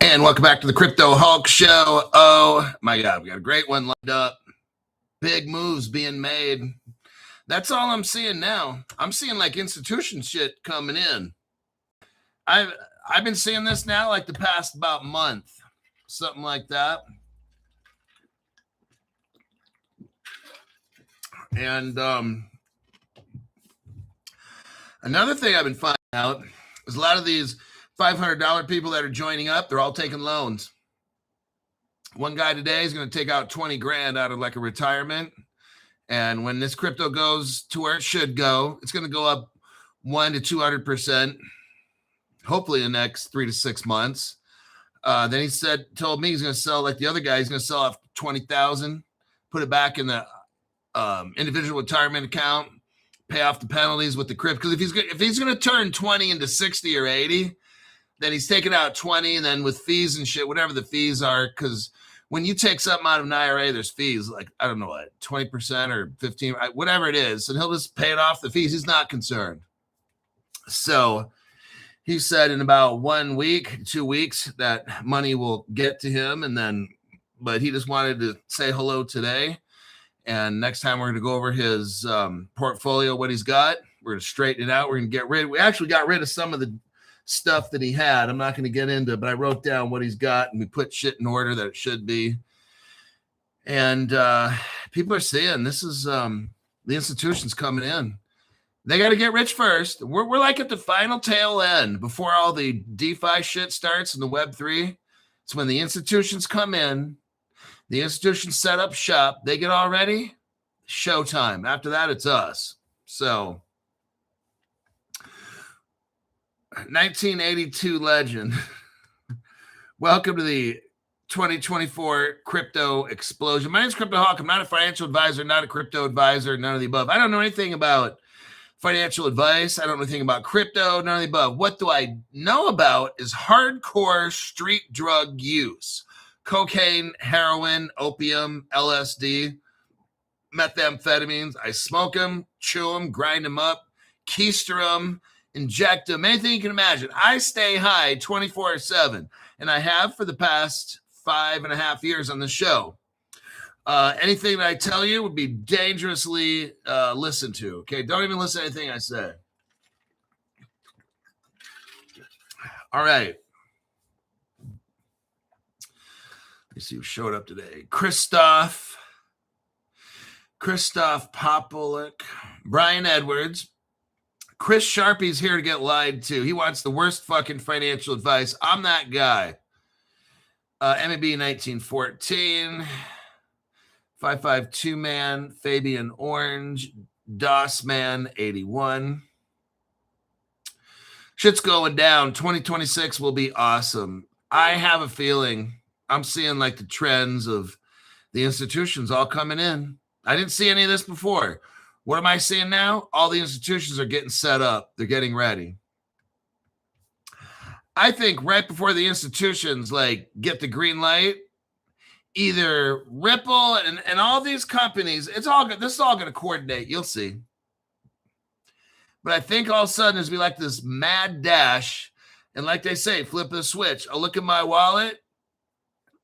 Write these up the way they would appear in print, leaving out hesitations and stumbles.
And welcome back to the Crypto Hulk Show. Oh my God, we got a great one lined up. Big moves being made. That's all I'm seeing now. I'm seeing like institution shit coming in. I've been seeing this now like the past about month, something like that. And another thing I've been finding out is a lot of these $500 people that are joining up, they're all taking loans. One guy today is going to take out 20 grand out of like a retirement. And when this crypto goes to where it should go, it's going to go up 100 to 200%, hopefully in the next 3 to 6 months. Then he told me he's going to sell like the other guy. He's going to sell off 20,000, put it back in the individual retirement account, pay off the penalties with the crypto. Because if he's going to turn 20 into 60 or 80, then he's taking out 20, and then with fees and shit, whatever the fees are, because when you take something out of an IRA, there's fees like, I don't know what, 20% or 15, whatever it is, and he'll just pay it off the fees. He's not concerned. So he said in about 1 week, 2 weeks, that money will get to him, but he just wanted to say hello today. And next time we're going to go over his portfolio, what he's got. We're going to straighten it out. We're going to we actually got rid of some of the stuff that he had. I'm not going to get into it, but I wrote down what he's got and we put shit in order that it should be. And people are seeing this is the institutions coming in. They got to get rich first. We're like at the final tail end before all the DeFi shit starts in the Web3. It's when the institutions come in, the institutions set up shop, they get all ready, showtime. After that, it's us. So 1982 legend. Welcome to the 2024 crypto explosion. My name is Crypto Hawk. I'm not a financial advisor, not a crypto advisor, none of the above. I don't know anything about financial advice. I don't know anything about crypto, none of the above. What do I know about is hardcore street drug use. Cocaine, heroin, opium, LSD, methamphetamines. I smoke them, chew them, grind them up, keister them, inject them, anything you can imagine. I stay high 24/7, and I have for the past 5.5 years on the show. Anything that I tell you would be dangerously listened to. Okay, don't even listen to anything I say. All right. Let's see who showed up today. Christoph Popolik, Brian Edwards. Chris Sharpie's here to get lied to. He wants the worst fucking financial advice. I'm that guy. MEB 1914. 552 man. Fabian Orange. DOS man 81. Shit's going down. 2026 will be awesome. I have a feeling I'm seeing like the trends of the institutions all coming in. I didn't see any of this before. What am I seeing now? All the institutions are getting set up. They're getting ready. I think right before the institutions like get the green light, either Ripple and all these companies, it's all good. This is all going to coordinate. You'll see. But I think all of a sudden there's going to be like this mad dash. And like they say, flip the switch. I'll look at my wallet.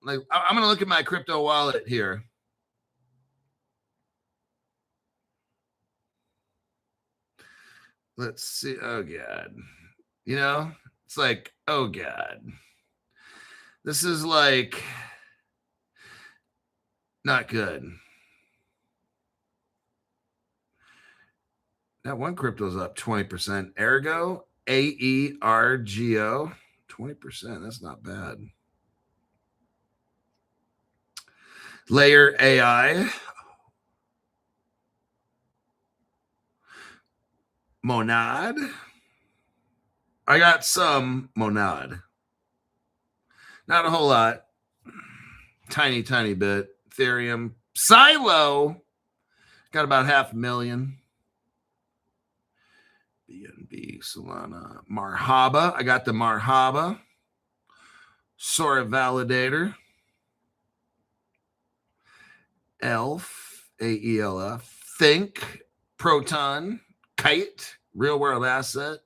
Like I'm going to look at my crypto wallet here. Let's see. Oh, God. You know, it's like, oh, God. This is like not good. That one crypto's up 20%. Ergo, AERGO, 20%. That's not bad. Layer AI. Monad. I got some Monad. Not a whole lot. Tiny bit. Ethereum. Silo. Got about 500,000. BNB. Solana. Marhaba. I got the Marhaba. Sora Validator. ELF. AELF. Think. Proton. Kite, real world asset.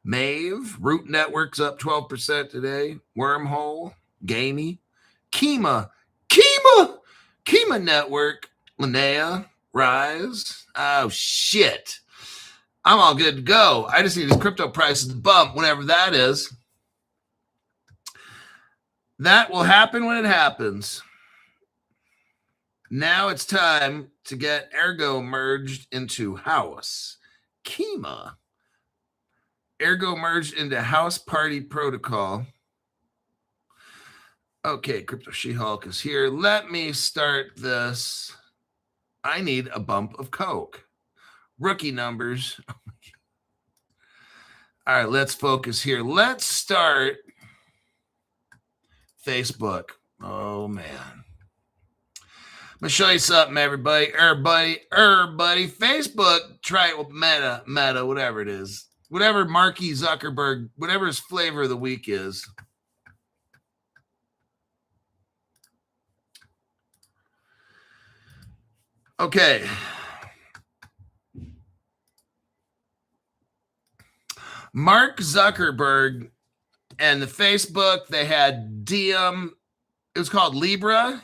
Mave, Root Network's up 12% today. Wormhole, Gamey, Kima Network, Linnea, Rise. Oh, shit. I'm all good to go. I just need these crypto prices to bump whenever that is. That will happen when it happens. Now it's time to get Ergo merged into House. Kima. Ergo merged into House Party Protocol. Okay, Crypto She-Hulk is here. Let me start this. I need a bump of Coke. Rookie numbers. All right, let's focus here. Let's start Facebook. Oh, man. I'm going to show you something, everybody. Facebook, try it with Meta, whatever it is. Whatever Marky Zuckerberg, whatever his flavor of the week is. Okay. Mark Zuckerberg and the Facebook, they had Diem. It was called Libra.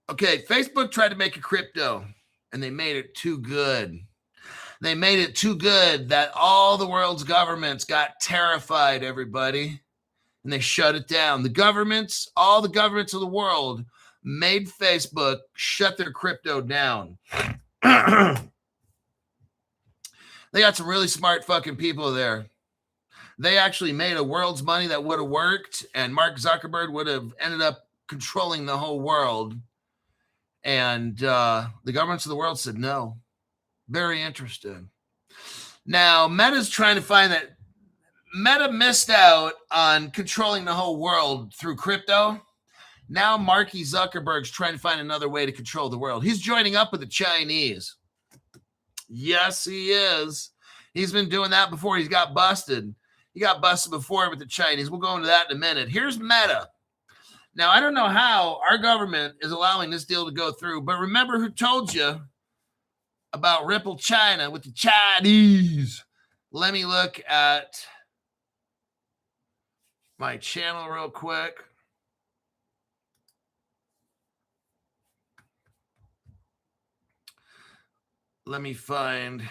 Okay, Facebook tried to make a crypto, and they made it too good. They made it too good that all the world's governments got terrified, everybody, and they shut it down. The governments, all the governments of the world made Facebook shut their crypto down. They got some really smart fucking people there. They actually made a world's money that would have worked, and Mark Zuckerberg would have ended up controlling the whole world. And the governments of the world said no. Very interesting. Now, Meta's trying to find that. Meta missed out on controlling the whole world through crypto. Now, Marky Zuckerberg's trying to find another way to control the world. He's joining up with the Chinese. Yes, he is. He's been doing that before. He's got busted. He got busted before with the Chinese. We'll go into that in a minute. Here's Meta. Now, I don't know how our government is allowing this deal to go through, but remember who told you about Ripple China with the Chinese. Let me look at my channel real quick. Let me find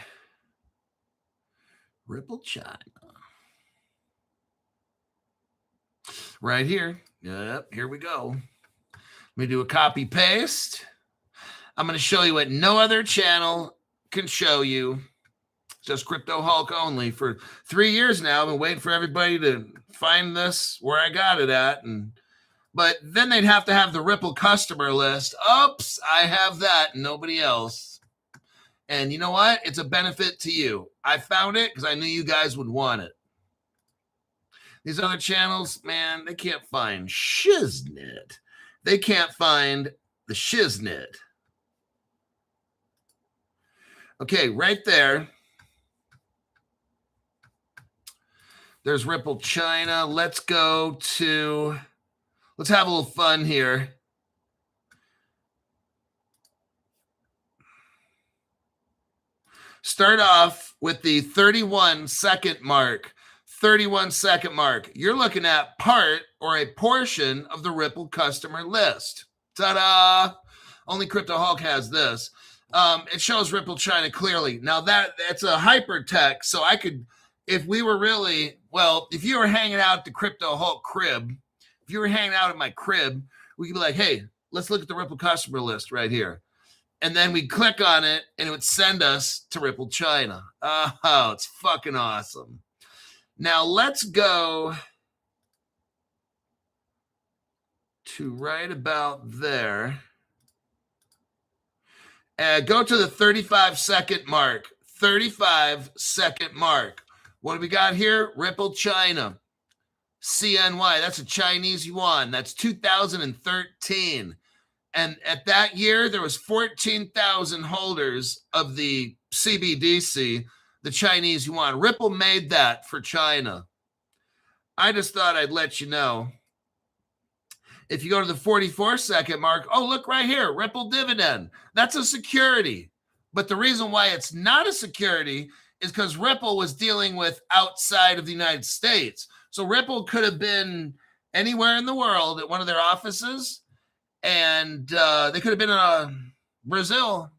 Ripple China. Right here. Yep, here we go. Let me do a copy paste. I'm going to show you what no other channel can show you. Just Crypto Hulk only. For 3 years now, I've been waiting for everybody to find this where I got it at. But then they'd have to have the Ripple customer list. Oops, I have that and nobody else. And you know what? It's a benefit to you. I found it because I knew you guys would want it. These other channels, man, they can't find shiznit. They can't find the shiznit. Okay, right there. There's Ripple China. Let's have a little fun here. Start off with the 31-second mark. 31-second mark. You're looking at part or a portion of the Ripple customer list. Ta-da! Only Crypto Hulk has this. It shows Ripple China clearly. Now that's a hypertext, so I could, if we were really, well, if you were hanging out at the Crypto Hulk crib, if you were hanging out at my crib, we could be like, hey, let's look at the Ripple customer list right here. And then we'd click on it, and it would send us to Ripple China. Oh, it's fucking awesome. Now, let's go to right about there. Go to the 35-second mark. 35-second mark. What do we got here? Ripple China. CNY. That's a Chinese yuan. That's 2013. And at that year, there was 14,000 holders of the CBDC, the Chinese yuan. Ripple made that for China. I just thought I'd let you know. If you go to the 44-second mark, oh, look right here, Ripple dividend. That's a security. But the reason why it's not a security is because Ripple was dealing with outside of the United States. So Ripple could have been anywhere in the world at one of their offices, and they could have been in Brazil,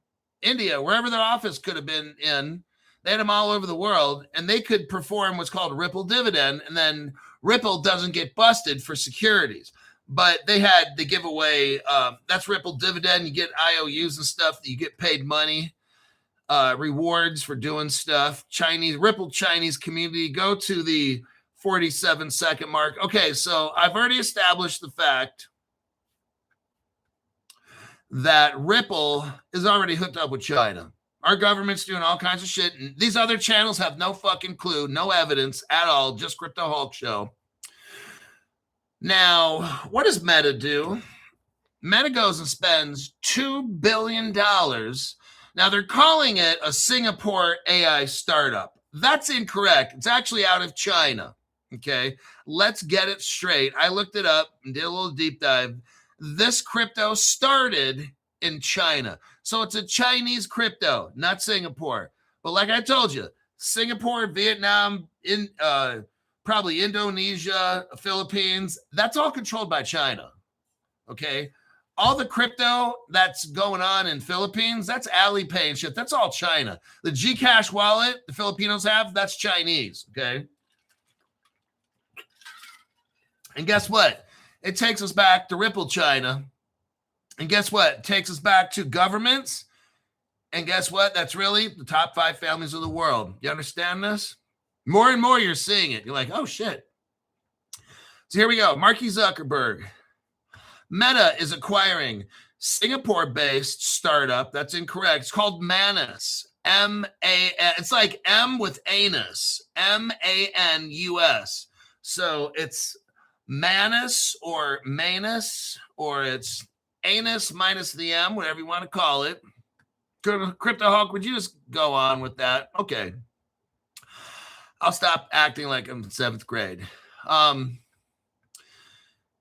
India, wherever their office could have been in. They had them all over the world, and they could perform what's called Ripple dividend, and then Ripple doesn't get busted for securities. But they give away, that's Ripple dividend. You get IOUs and stuff, that you get paid money, rewards for doing stuff. Ripple Chinese community, go to the 47-second mark. Okay, so I've already established the fact that Ripple is already hooked up with China. Our government's doing all kinds of shit, and these other channels have no fucking clue, no evidence at all, just Crypto Hulk Show. Now, what does Meta do? Meta goes and spends $2 billion. Now, they're calling it a Singapore AI startup. That's incorrect. It's actually out of China, okay? Let's get it straight. I looked it up and did a little deep dive. This crypto started in China. So it's a Chinese crypto, not Singapore. But like I told you, Singapore, Vietnam, probably Indonesia, Philippines, that's all controlled by China, okay? All the crypto that's going on in Philippines, that's Alipay and shit. That's all China. The Gcash wallet the Filipinos have, that's Chinese, okay? And guess what? It takes us back to Ripple China. And guess what? It takes us back to governments. And guess what? That's really the top 5 families of the world. You understand this? More and more you're seeing it. You're like, oh, shit. So here we go. Mark Zuckerberg. Meta is acquiring Singapore-based startup. That's incorrect. It's called Manus. M-A-N. It's like M with anus. M-A-N-U-S. So it's Manus or Manus, or it's anus minus the M, whatever you want to call it. Crypto Hulk, would you just go on with that? Okay. I'll stop acting like I'm in 7th grade.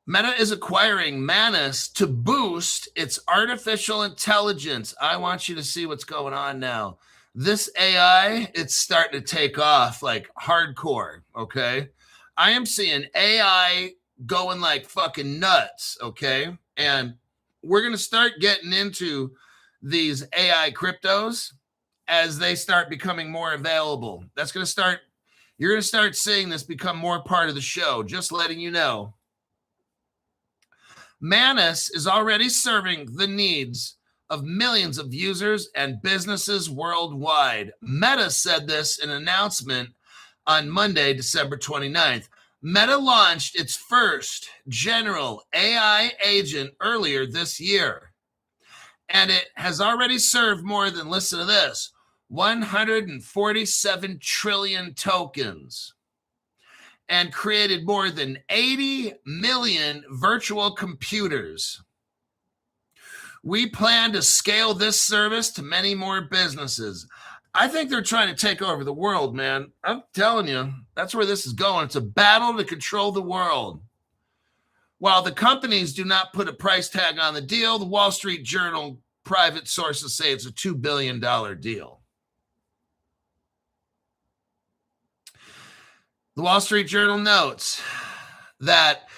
Meta is acquiring Manus to boost its artificial intelligence. I want you to see what's going on now. This AI, it's starting to take off like hardcore, okay? I am seeing AI going like fucking nuts, okay? And we're going to start getting into these AI cryptos as they start becoming more available. You're going to start seeing this become more part of the show, just letting you know. Manus is already serving the needs of millions of users and businesses worldwide. Meta said this in an announcement on Monday, December 29th. Meta launched its first general AI agent earlier this year, and it has already served more than, listen to this, 147 trillion tokens, and created more than 80 million virtual computers. We plan to scale this service to many more businesses. I think they're trying to take over the world, man. I'm telling you, that's where this is going. It's a battle to control the world. While the companies do not put a price tag on the deal, the Wall Street Journal private sources say it's a $2 billion deal. The Wall Street Journal notes that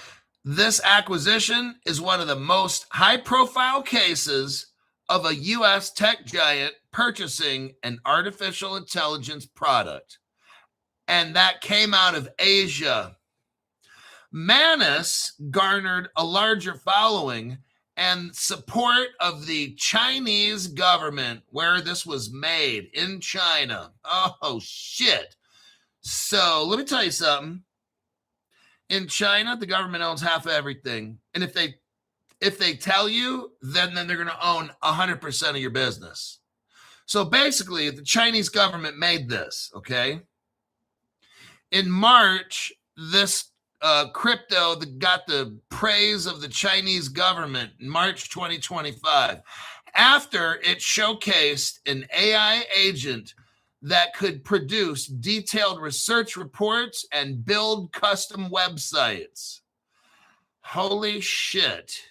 this acquisition is one of the most high-profile cases of a U.S. tech giant purchasing an artificial intelligence product. And that came out of Asia. Manus garnered a larger following and support of the Chinese government, where this was made in China. Oh, shit. So let me tell you something. In China, the government owns half of everything. And if they tell you, then they're going to own 100% of your business. So basically, the Chinese government made this, okay? In March, this crypto that got the praise of the Chinese government in March 2025, after it showcased an AI agent that could produce detailed research reports and build custom websites. Holy shit.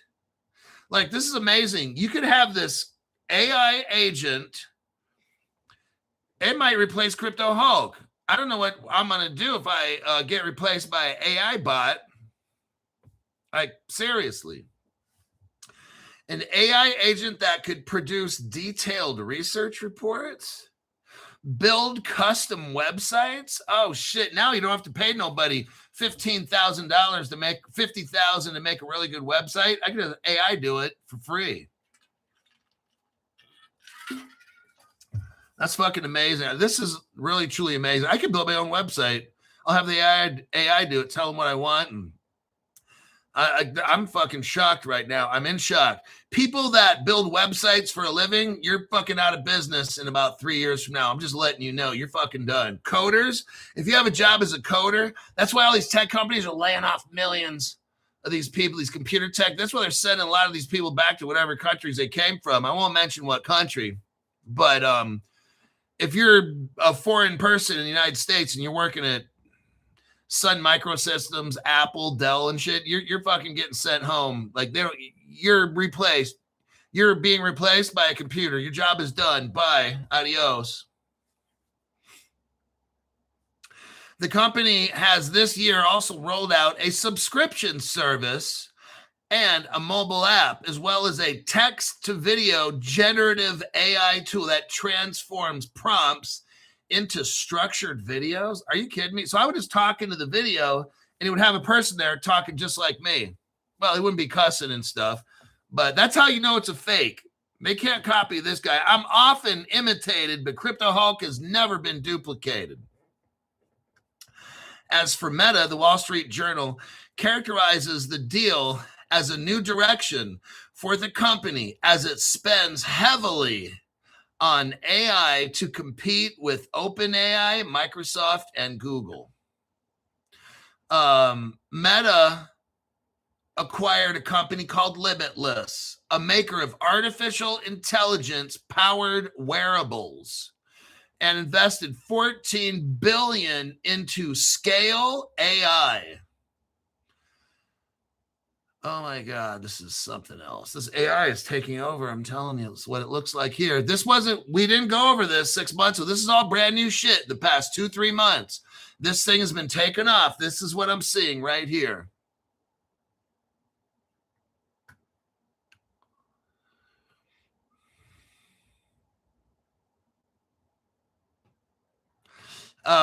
Like, this is amazing. You could have this AI agent. It might replace Crypto Hulk. I don't know what I'm going to do if I get replaced by an AI bot. Like, seriously. An AI agent that could produce detailed research reports, build custom websites. Oh shit! Now you don't have to pay nobody $15,000 to make $50,000 to make a really good website. I could have AI do it for free. That's fucking amazing. This is really truly amazing. I could build my own website. I'll have the AI do it. Tell them what I want, and I'm fucking shocked right now. I'm in shock. People that build websites for a living, you're fucking out of business in about 3 years from now. I'm just letting you know, you're fucking done. Coders, if you have a job as a coder, that's why all these tech companies are laying off millions of these people, these computer tech. That's why they're sending a lot of these people back to whatever countries they came from. I won't mention what country, but if you're a foreign person in the United States and you're working at Sun Microsystems, Apple, Dell, and shit, you're fucking getting sent home. Like, you're replaced. You're being replaced by a computer. Your job is done. Bye. Adios. The company has this year also rolled out a subscription service and a mobile app, as well as a text-to-video generative AI tool that transforms prompts into structured videos. Are you kidding me? So I would just talk into the video and it would have a person there talking just like me. Well, he wouldn't be cussing and stuff, but that's how you know it's a fake. They can't copy this guy. I'm often imitated, but Crypto Hulk has never been duplicated. As for Meta, the Wall Street Journal characterizes the deal as a new direction for the company as it spends heavily on AI to compete with OpenAI, Microsoft, and Google. Meta acquired a company called Limitless, a maker of artificial intelligence-powered wearables, and invested $14 billion into Scale AI. Oh my God, this is something else. This AI is taking over. I'm telling you, it's what it looks like here. We didn't go over this 6 months ago. This is all brand new shit the past 2-3 months. This thing has been taken off. This is what I'm seeing right here.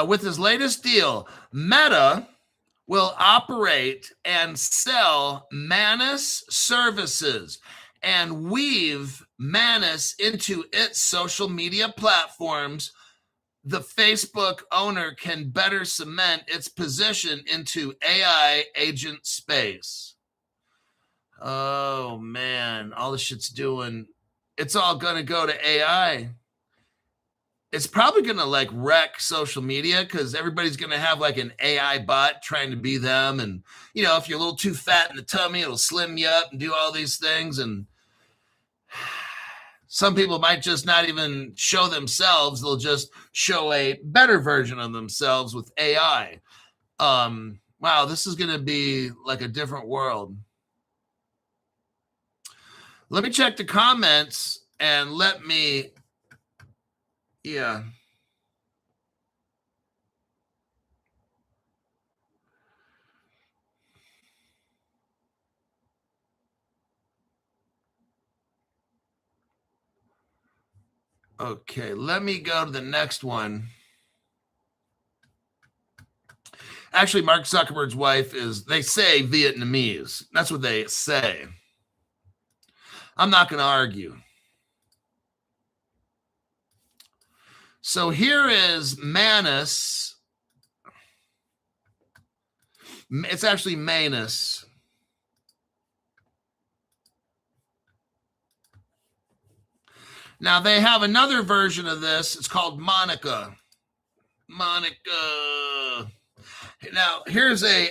With his latest deal, Meta will operate and sell Manus services and weave Manus into its social media platforms. The Facebook owner can better cement its position into AI agent space. Oh, man, all this shit's doing, it's all going to go to AI. It's probably going to like wreck social media because everybody's going to have like an AI bot trying to be them. And, you know, if you're a little too fat in the tummy, it'll slim you up and do all these things. And some people might just not even show themselves. They'll just show a better version of themselves with AI. Wow, this is going to be like a different world. Let me check the comments and yeah. Okay, let me go to the next one. Actually, Mark Zuckerberg's wife is, they say, Vietnamese. That's what they say. I'm not going to argue. So here is Manus. It's actually Manus. Now they have another version of this. It's called Monica. Monica. Now here's a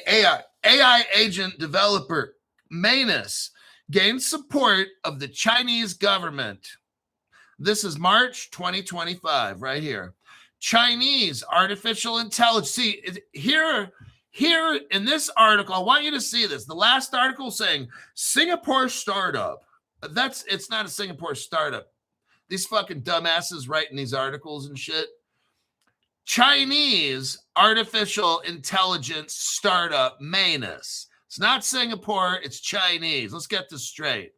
AI agent developer. Manus gained support of the Chinese government. This is March 2025 right here. Chinese artificial intelligence. See, here in this article, I want you to see this. The last article saying Singapore startup. It's not a Singapore startup. These fucking dumbasses writing these articles and shit. Chinese artificial intelligence startup Manus It's not Singapore, it's Chinese. Let's get this straight.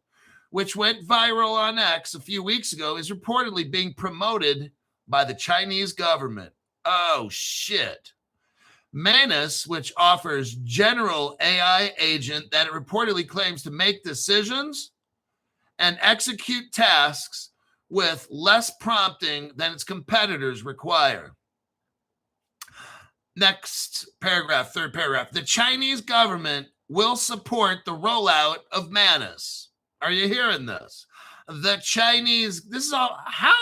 Which went viral on X a few weeks ago, is reportedly being promoted by the Chinese government. Oh, shit. Manus, which offers general AI agent that it reportedly claims to make decisions and execute tasks with less prompting than its competitors require. Next paragraph, third paragraph. The Chinese government will support the rollout of Manus. Are you hearing this? The Chinese, this is all, how,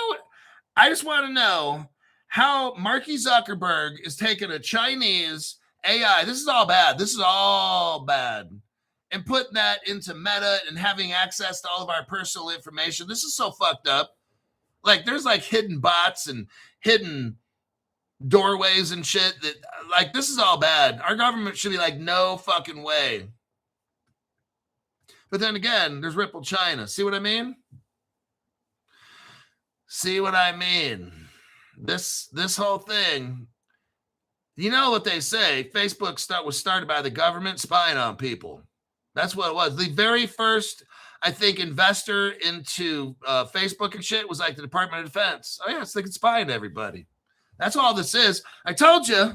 I just want to know how Marky Zuckerberg is taking a Chinese AI, this is all bad, and putting that into Meta and having access to all of our personal information. This is so fucked up. Like, there's like hidden bots and hidden doorways and shit that, like, this is all bad. Our government should be like, no fucking way. But then again, there's Ripple China. See what I mean? See what I mean? This whole thing, you know what they say, Facebook was started by the government spying on people. That's what it was. The very first, I think, investor into Facebook and shit was like the Department of Defense. Oh yeah, it's like it's spying to everybody. That's all this is. I told you,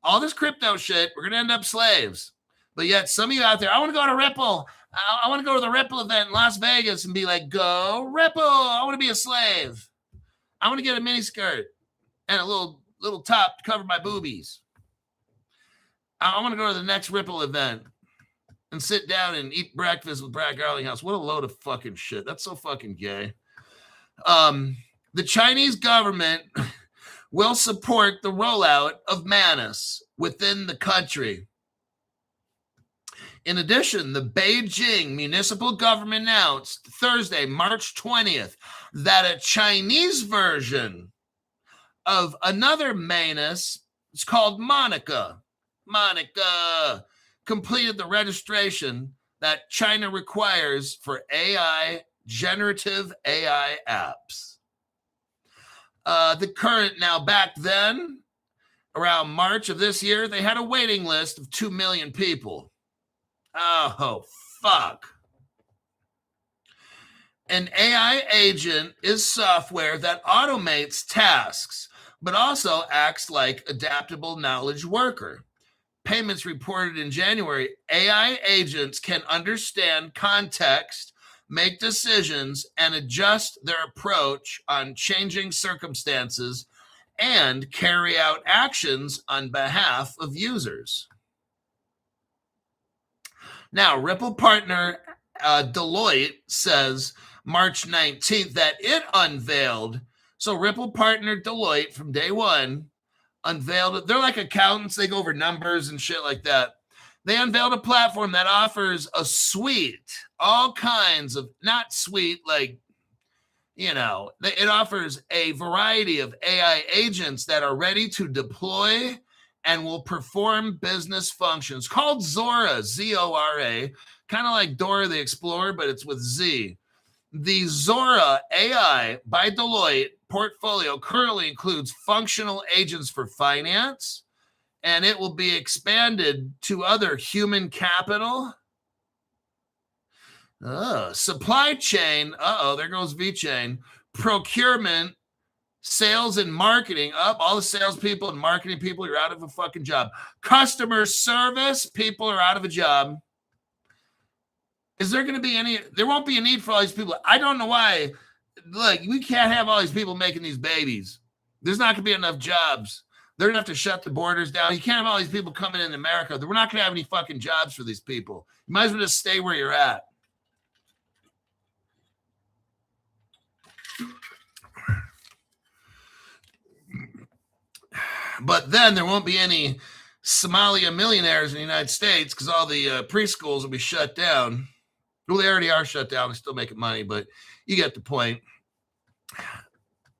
all this crypto shit, we're going to end up slaves. But yet some of you out there, I want to go to Ripple. I want to go to the Ripple event in Las Vegas and be like, go Ripple. I want to be a slave. I want to get a mini skirt and a little top to cover my boobies. I want to go to the next Ripple event and sit down and eat breakfast with Brad Garlinghouse. What a load of fucking shit. That's so fucking gay. The Chinese government will support the rollout of Manus within the country. In addition, the Beijing municipal government announced Thursday, March 20th, that a Chinese version of another Manus, it's called Monica, completed the registration that China requires for generative AI apps. The current, now back then, around March of this year, they had a waiting list of 2 million people. Oh, fuck. An AI agent is software that automates tasks, but also acts like adaptable knowledge worker. Payments reported in January, AI agents can understand context, make decisions, and adjust their approach on changing circumstances and carry out actions on behalf of users. Now, Ripple partner Deloitte says March 19th that it unveiled. So Ripple partner Deloitte from day one unveiled it. They're like accountants. They go over numbers and shit like that. They unveiled a platform that offers a suite, all kinds of, not suite like, you know, it offers a variety of AI agents that are ready to deploy and will perform business functions, called Zora, Z-O-R-A, kind of like Dora the Explorer, but it's with Z. The Zora AI by Deloitte portfolio currently includes functional agents for finance, and it will be expanded to other human capital, supply chain, there goes VChain, procurement, sales and marketing, all the salespeople and marketing people, you're out of a fucking job. Customer service, people are out of a job. Is there going to be there won't be a need for all these people. I don't know why. Look, we can't have all these people making these babies. There's not going to be enough jobs. They're going to have to shut the borders down. You can't have all these people coming in America. We're not going to have any fucking jobs for these people. You might as well just stay where you're at. But then there won't be any Somalia millionaires in the United States because all the preschools will be shut down. Well, they already are shut down. They're still making money, but you get the point.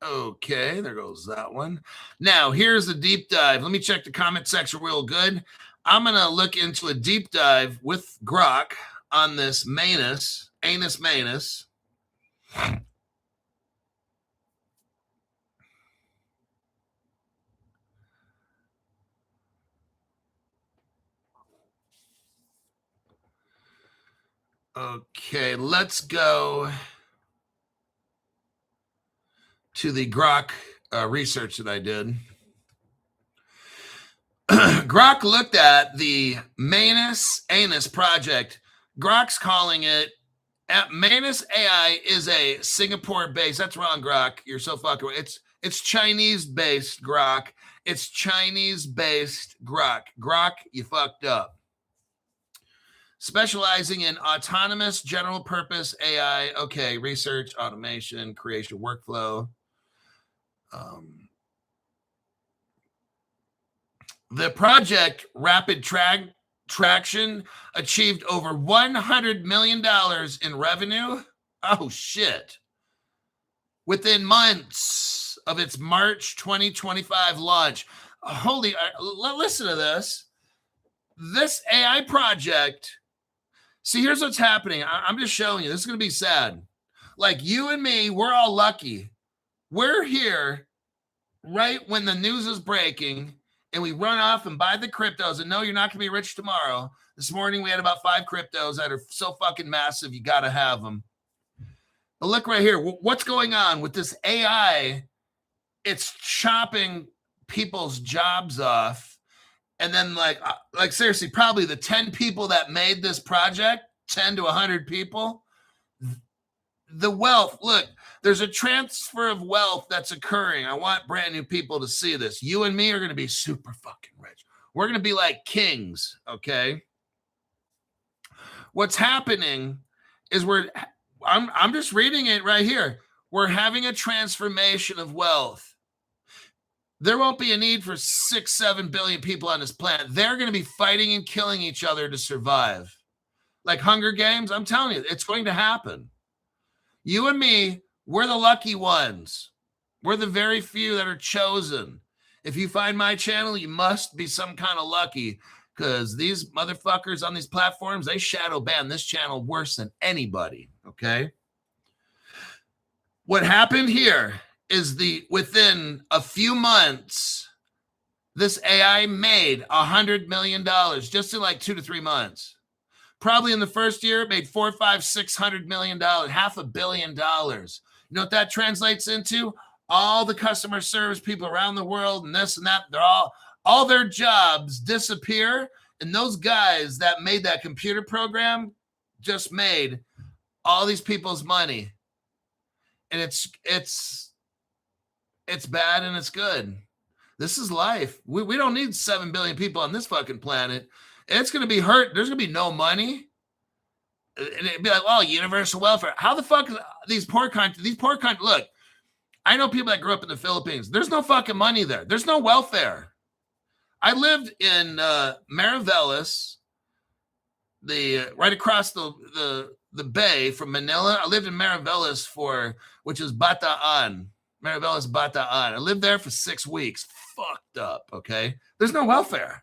Okay, there goes that one. Now, here's a deep dive. Let me check the comment section real good. I'm going to look into a deep dive with Grok on this Manus. Okay, let's go to the Grok research that I did. Grok looked at the Manus project. Grok's calling it Manus AI is a Singapore-based. That's wrong, Grok. You're so fucking. It's Chinese-based, Grok. It's Chinese-based, Grok. Grok, you fucked up. Specializing in autonomous general purpose AI. Okay, research, automation, creation, workflow. The project Rapid Traction achieved over $100 million in revenue. Oh, shit. Within months of its March 2025 launch. Listen to this. This AI project. See, here's what's happening. I'm just showing you. This is going to be sad. Like you and me, we're all lucky. We're here right when the news is breaking and we run off and buy the cryptos and no, you're not going to be rich tomorrow. This morning, we had about 5 cryptos that are so fucking massive. You got to have them. But look right here. What's going on with this AI? It's chopping people's jobs off. And then like seriously, probably the 10 people that made this project, 10 to 100 people, the wealth, look, there's a transfer of wealth that's occurring. I want brand new people to see this. You and me are going to be super fucking rich. We're going to be like kings, okay? What's happening is I'm just reading it right here. We're having a transformation of wealth. There won't be a need for 6-7 billion people on this planet. They're going to be fighting and killing each other to survive. Like Hunger Games, I'm telling you, it's going to happen. You and me, we're the lucky ones. We're the very few that are chosen. If you find my channel, you must be some kind of lucky because these motherfuckers on these platforms, they shadow ban this channel worse than anybody, okay? What happened here is within a few months, this AI made $100 million just in like 2 to 3 months. Probably in the first year, it made $400, $500, $600 million, $500 million. You know what that translates into? All the customer service people around the world and this and that, they're all their jobs disappear. And those guys that made that computer program just made all these people's money. And it's bad and it's good. This is life. We don't need 7 billion people on this fucking planet. It's going to be hurt. There's going to be no money. And it'd be like, oh, universal welfare. How the fuck is these poor countries? Look, I know people that grew up in the Philippines. There's no fucking money there. There's no welfare. I lived in Mariveles, right across the bay from Manila. I lived in Mariveles which is Bataan. Mariveles, Bataan. I lived there for 6 weeks. Fucked up, okay? There's no welfare.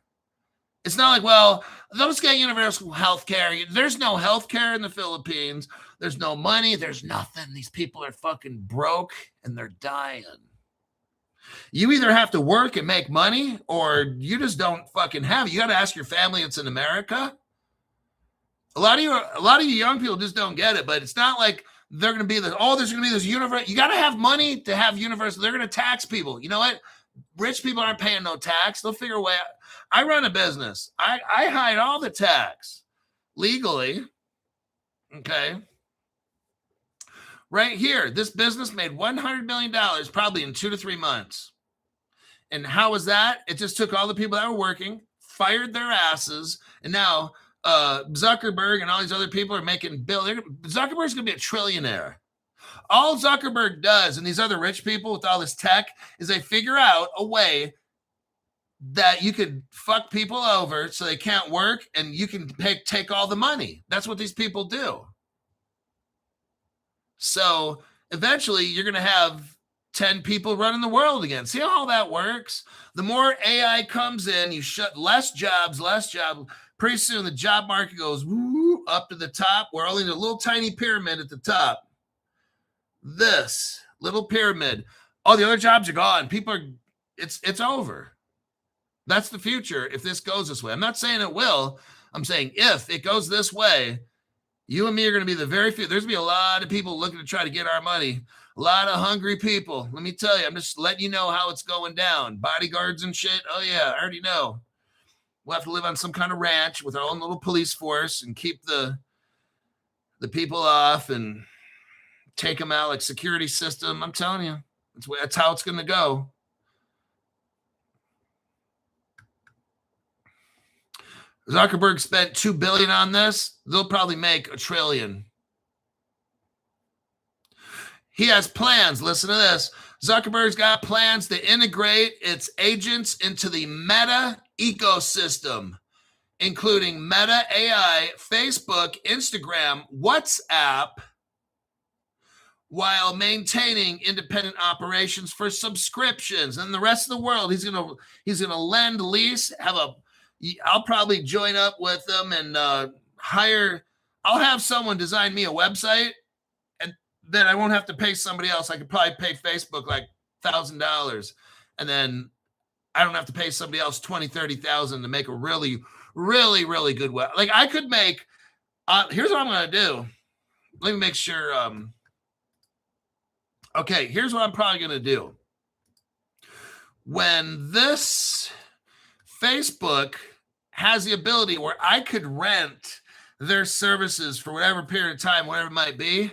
It's not like, well, those get universal health care. There's no health care in the Philippines. There's no money. There's nothing. These people are fucking broke and they're dying. You either have to work and make money or you just don't fucking have it. You got to ask your family it's in America. A lot of you young people just don't get it, but it's not like they're going to be there's going to be this universe. You got to have money to have universal. They're going to tax people. You know what? Rich people aren't paying no tax. They'll figure a way out. I run a business. I hide all the tax legally. Okay. Right here, this business made $100 million probably in 2 to 3 months. And how was that? It just took all the people that were working, fired their asses, and now Zuckerberg and all these other people are making billions. Zuckerberg's going to be a trillionaire. All Zuckerberg does and these other rich people with all this tech is they figure out a way that you could fuck people over so they can't work and you can take all the money. That's what these people do. So eventually you're going to have 10 people running the world again. See how all that works? The more AI comes in, you shut less jobs. Pretty soon the job market goes up to the top. We're only in a little tiny pyramid at the top. This little pyramid. All the other jobs are gone. It's over. That's the future if this goes this way. I'm not saying it will. I'm saying if it goes this way, You and me are going to be the very few. There's going to be a lot of people looking to try to get our money. A lot of hungry people. Let me tell you, I'm just letting you know how it's going down. Bodyguards and shit. Oh, yeah, I already know. We'll have to live on some kind of ranch with our own little police force and keep the people off and take them out like security system. I'm telling you, that's how it's going to go. Zuckerberg spent $2 billion on this. They'll probably make $1 trillion. He has plans. Listen to this. Zuckerberg's got plans to integrate its agents into the Meta ecosystem, including Meta AI, Facebook, Instagram, WhatsApp, while maintaining independent operations for subscriptions. And the rest of the world, he's gonna lend, lease, I'll probably join up with them and I'll have someone design me a website, and then I won't have to pay somebody else. I could probably pay Facebook like $1,000, and then I don't have to pay somebody else $20,000-$30,000 to make a really, really, really good web. Like I could make, here's what I'm going to do. Let me make sure. Okay, here's what I'm probably going to do. When this Facebook has the ability where I could rent their services for whatever period of time, whatever it might be,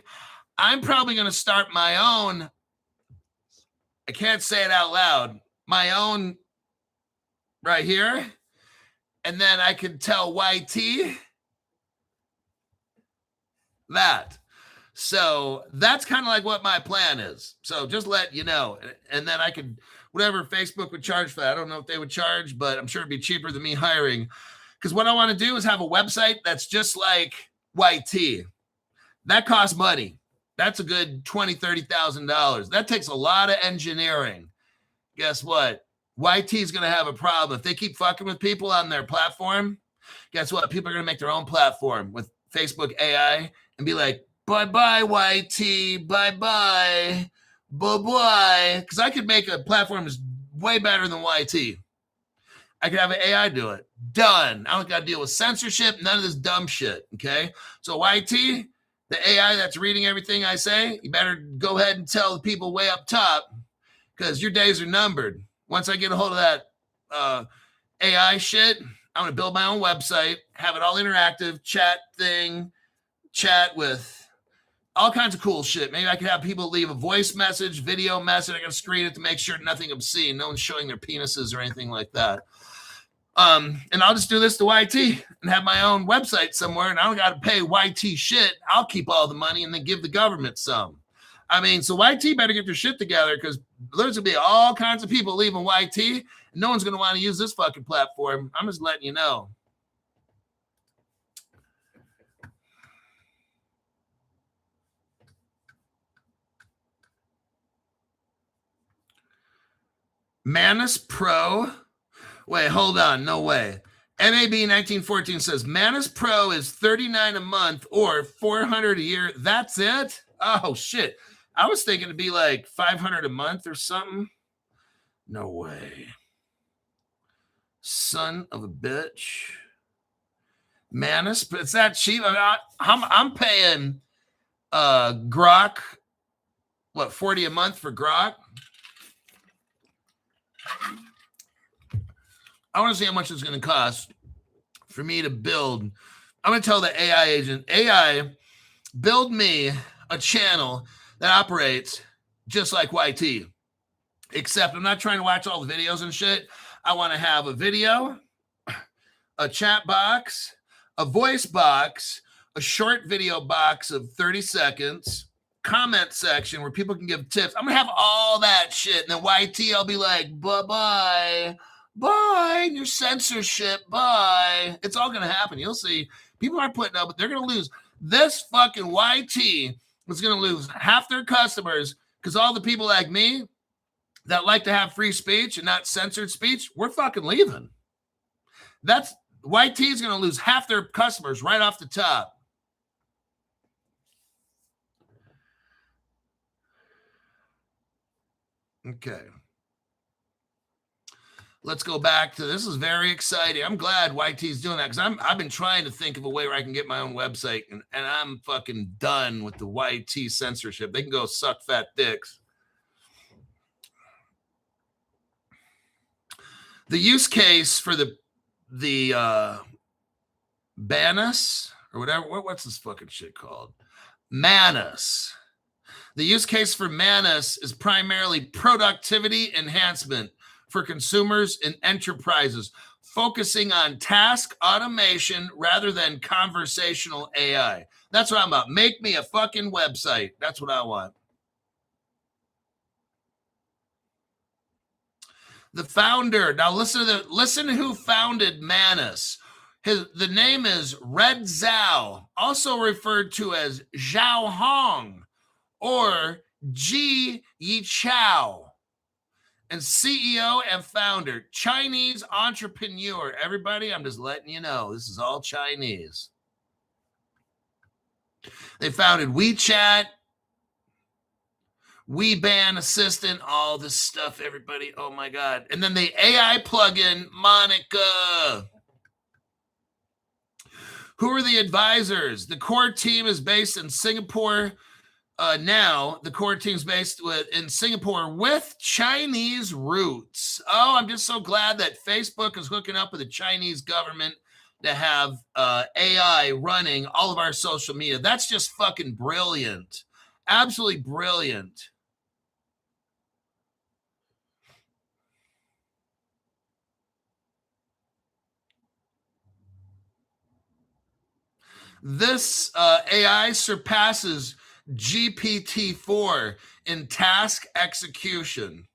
I'm probably going to start my own, I can't say it out loud, my own right here. And then I can tell YT that. So that's kind of like what my plan is. So just let you know. And then I could, whatever Facebook would charge for that, I don't know if they would charge, but I'm sure it'd be cheaper than me hiring. Because what I want to do is have a website that's just like YT. That costs money. That's a good $20,000, $30,000. That takes a lot of engineering. Guess what? YT is going to have a problem. If they keep fucking with people on their platform, guess what? People are going to make their own platform with Facebook AI and be like, bye-bye, YT, bye-bye, bye-bye. Because I could make a platform that's way better than YT. I could have an AI do it. Done. I don't got to deal with censorship, none of this dumb shit, okay? So YT, the AI that's reading everything I say, you better go ahead and tell the people way up top because your days are numbered. Once I get a hold of that AI shit, I'm going to build my own website, have it all interactive, chat with all kinds of cool shit. Maybe I could have people leave a voice message, video message. I got to screen it to make sure nothing obscene. No one's showing their penises or anything like that. And I'll just do this to YT and have my own website somewhere, and I don't got to pay YT shit. I'll keep all the money and then give the government some. I mean, so YT better get their shit together because there's going to be all kinds of people leaving YT, and no one's going to want to use this fucking platform. I'm just letting you know. Manus Pro. Wait, hold on. No way. MAB 1914 says Manus Pro is $39 a month or $400 a year. That's it? Oh, shit. I was thinking it'd be like $500 a month or something. No way. Son of a bitch. Manus, but it's that cheap. I'm paying Grok, what, $40 a month for Grok? I want to see how much it's going to cost for me to build. I'm going to tell the AI agent, AI, build me a channel that operates just like YT, except I'm not trying to watch all the videos and shit. I want to have a video, a chat box, a voice box, a short video box of 30 seconds, comment section where people can give tips. I'm going to have all that shit. And then YT, I'll be like, bye-bye. Bye, your censorship, bye. It's all going to happen. You'll see. People aren't putting up, but they're going to lose. This fucking YT is going to lose half their customers because all the people like me that like to have free speech and not censored speech, we're fucking leaving. That's YT is going to lose half their customers right off the top. Okay. let's go back to this. Is very exciting. I'm glad YT's doing that because I've been trying to think of a way where I can get my own website, and I'm fucking done with the YT censorship. They can go suck fat dicks. The use case for the Manus or whatever, what's this fucking shit called? Manus. The use case for Manus is primarily productivity enhancement for consumers and enterprises, focusing on task automation rather than conversational AI. That's what I'm about. Make me a fucking website. That's what I want. The founder. Now listen to who founded Manus. The name is Red Zhao, also referred to as Zhao Hong or Ji Yichao, and CEO and founder, Chinese entrepreneur. Everybody, I'm just letting you know, this is all Chinese. They founded WeChat, WeBan Assistant, all this stuff, everybody. Oh my God. And then the AI plugin, Monica. Who are the advisors? The core team is based in Singapore. Now, the core team is based in Singapore with Chinese roots. Oh, I'm just so glad that Facebook is hooking up with the Chinese government to have AI running all of our social media. That's just fucking brilliant. Absolutely brilliant. This AI surpasses GPT-4 in task execution.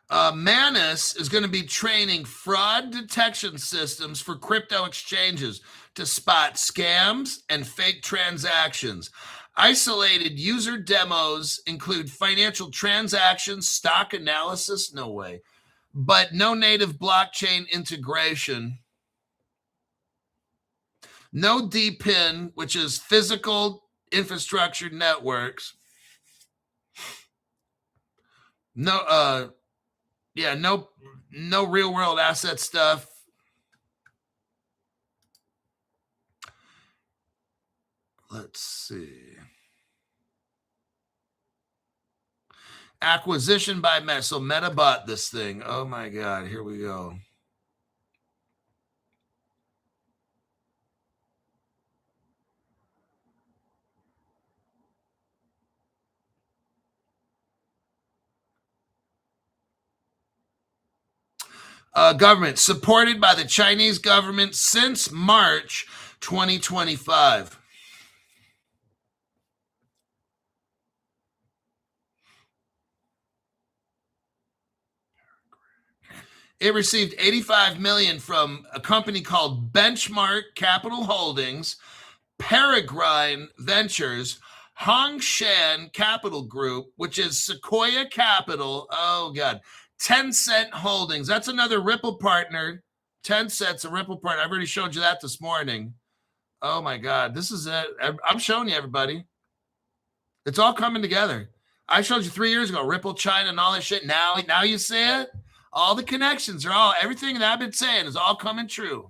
Manus is going to be training fraud detection systems for crypto exchanges to spot scams and fake transactions. Isolated user demos include financial transactions, stock analysis, no way, but no native blockchain integration. No DPIN, which is physical infrastructure networks. No, no real world asset stuff. Let's see. Acquisition by Meta. So Meta bought this thing. Oh my God, here we go. Government supported by the Chinese government since March 2025. It received $85 million from a company called Benchmark Capital Holdings, Peregrine Ventures, Hongshan Capital Group, which is Sequoia Capital. Oh God, Tencent Holdings. That's another Ripple partner. Tencent's a Ripple partner. I've already showed you that this morning. Oh my God, this is it. I'm showing you, everybody. It's all coming together. I showed you 3 years ago, Ripple, China, and all that shit. Now you see it. All the connections are everything that I've been saying is all coming true.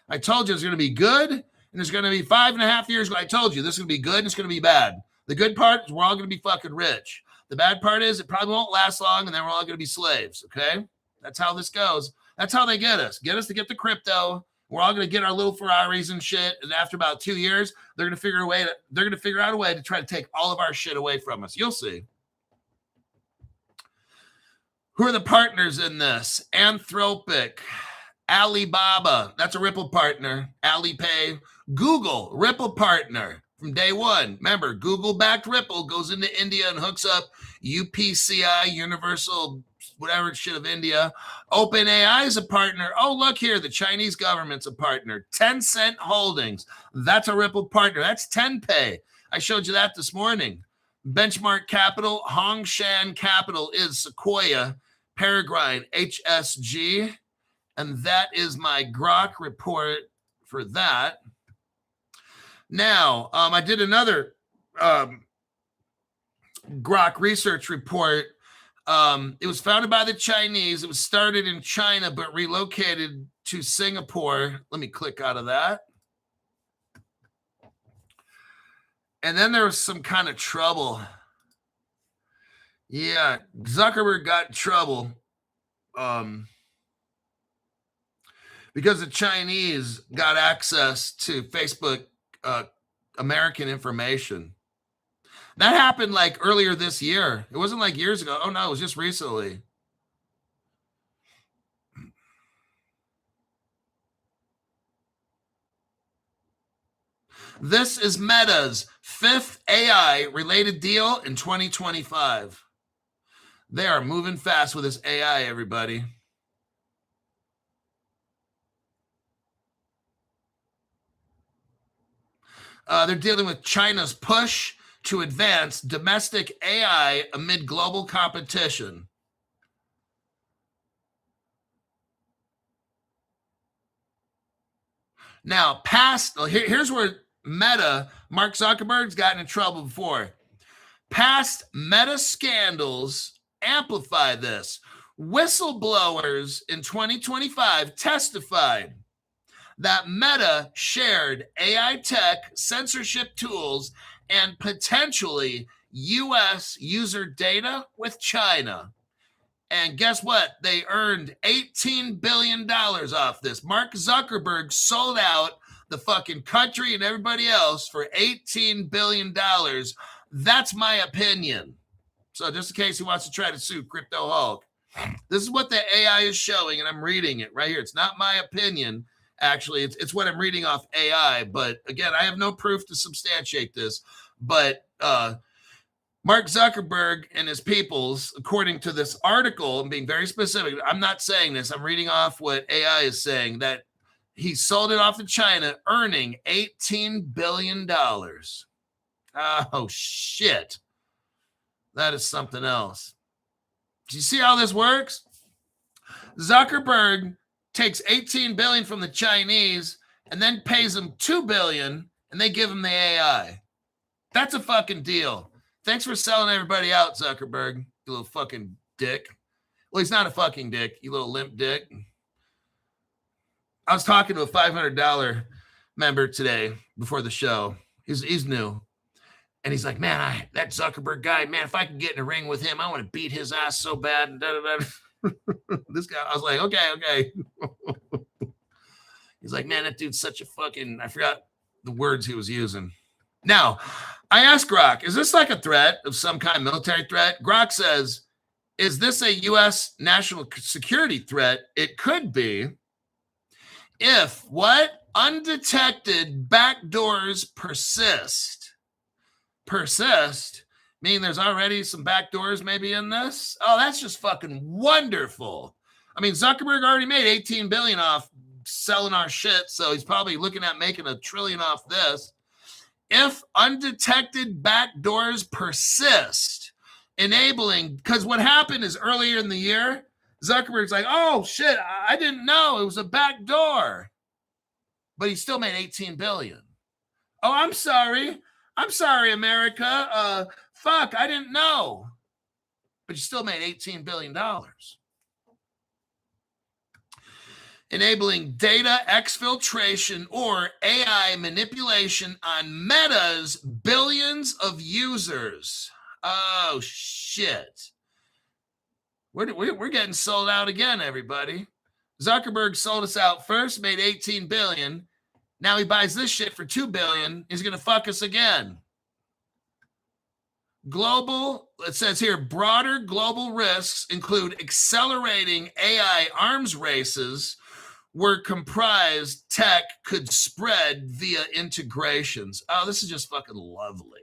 I told you it's going to be good, and it's going to be 5.5 years ago. I told you this is going to be good and it's going to be bad. The good part is we're all going to be fucking rich. The bad part is it probably won't last long, and then we're all going to be slaves, okay? That's how this goes. That's how they get us. Get us to get the crypto. We're all going to get our little Ferraris and shit, and after about 2 years, they're going to figure out a way to try to take all of our shit away from us. You'll see. Who are the partners in this? Anthropic, Alibaba, that's a Ripple partner. Alipay, Google, Ripple partner from day one. Remember, Google-backed Ripple goes into India and hooks up UPCI, Universal, whatever shit of India. OpenAI is a partner. Oh, look here, the Chinese government's a partner. Tencent Holdings, that's a Ripple partner. That's Tenpay. I showed you that this morning. Benchmark Capital, Hongshan Capital is Sequoia, Peregrine, HSG, and that is my Grok report for that. Now, I did another Grok research report. It was founded by the Chinese. It was started in China, but relocated to Singapore. Let me click out of that. And then there was some kind of trouble. Yeah, Zuckerberg got in trouble because the Chinese got access to Facebook American information. That happened like earlier this year. It wasn't like years ago. Oh, no, it was just recently. This is Meta's 5th AI-related deal in 2025. They are moving fast with this AI, everybody. They're dealing with China's push to advance domestic AI amid global competition. Now, here's where Mark Zuckerberg's gotten in trouble before. Past Meta scandals amplify this. Whistleblowers in 2025 testified that Meta shared AI tech, censorship tools, and potentially U.S. user data with China. And guess what? They earned $18 billion off this. Mark Zuckerberg sold out the fucking country and everybody else for $18 billion. That's my opinion. So just in case he wants to try to sue Crypto Hulk, this is what the AI is showing, and I'm reading it right here. It's not my opinion. Actually, it's what I'm reading off AI. But again, I have no proof to substantiate this. But Mark Zuckerberg and his peoples, according to this article, and being very specific, I'm not saying this, I'm reading off what AI is saying, that he sold it off to China, earning $18 billion. Oh, shit. That is something else. Do you see how this works? Zuckerberg takes $18 billion from the Chinese and then pays them $2 billion, and they give him the AI. That's a fucking deal. Thanks for selling everybody out, Zuckerberg, you little fucking dick. Well, he's not a fucking dick, you little limp dick. I was talking to a $500 member today before the show. He's new. And he's like, man, that Zuckerberg guy, man, if I could get in a ring with him, I want to beat his ass so bad. And this guy, I was like, okay. He's like, man, that dude's such a fucking, I forgot the words he was using. Now, I asked Grok, is this like a threat of some kind of military threat? Grok says, is this a U.S. national security threat? It could be if what? Undetected backdoors persist. Persist? Meaning there's already some backdoors maybe in this? Oh, that's just fucking wonderful. I mean, Zuckerberg already made $18 billion off selling our shit, so he's probably looking at making $1 trillion off this. If undetected backdoors persist, enabling, because what happened is earlier in the year, Zuckerberg's like, oh shit, I didn't know it was a backdoor, but he still made $18 billion. Oh, I'm sorry, America. Fuck, I didn't know, but you still made $18 billion. Enabling data exfiltration or AI manipulation on Meta's billions of users. Oh, shit. We're getting sold out again, everybody. Zuckerberg sold us out first, made $18 billion. Now he buys this shit for $2 billion. He's going to fuck us again. Global, it says here, broader global risks include accelerating AI arms races where comprised tech could spread via integrations. Oh, this is just fucking lovely.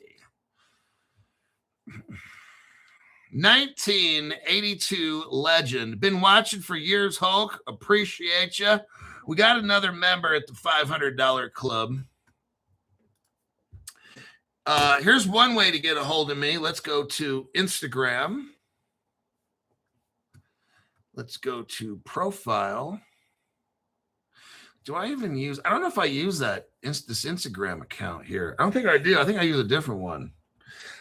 1982 legend. Been watching for years, Hulk. Appreciate you. We got another member at the $500 club. Here's one way to get a hold of me. Let's go to Instagram. Let's go to profile. Do I even use? I don't know if I use that this Instagram account here. I don't think I do. I think I use a different one.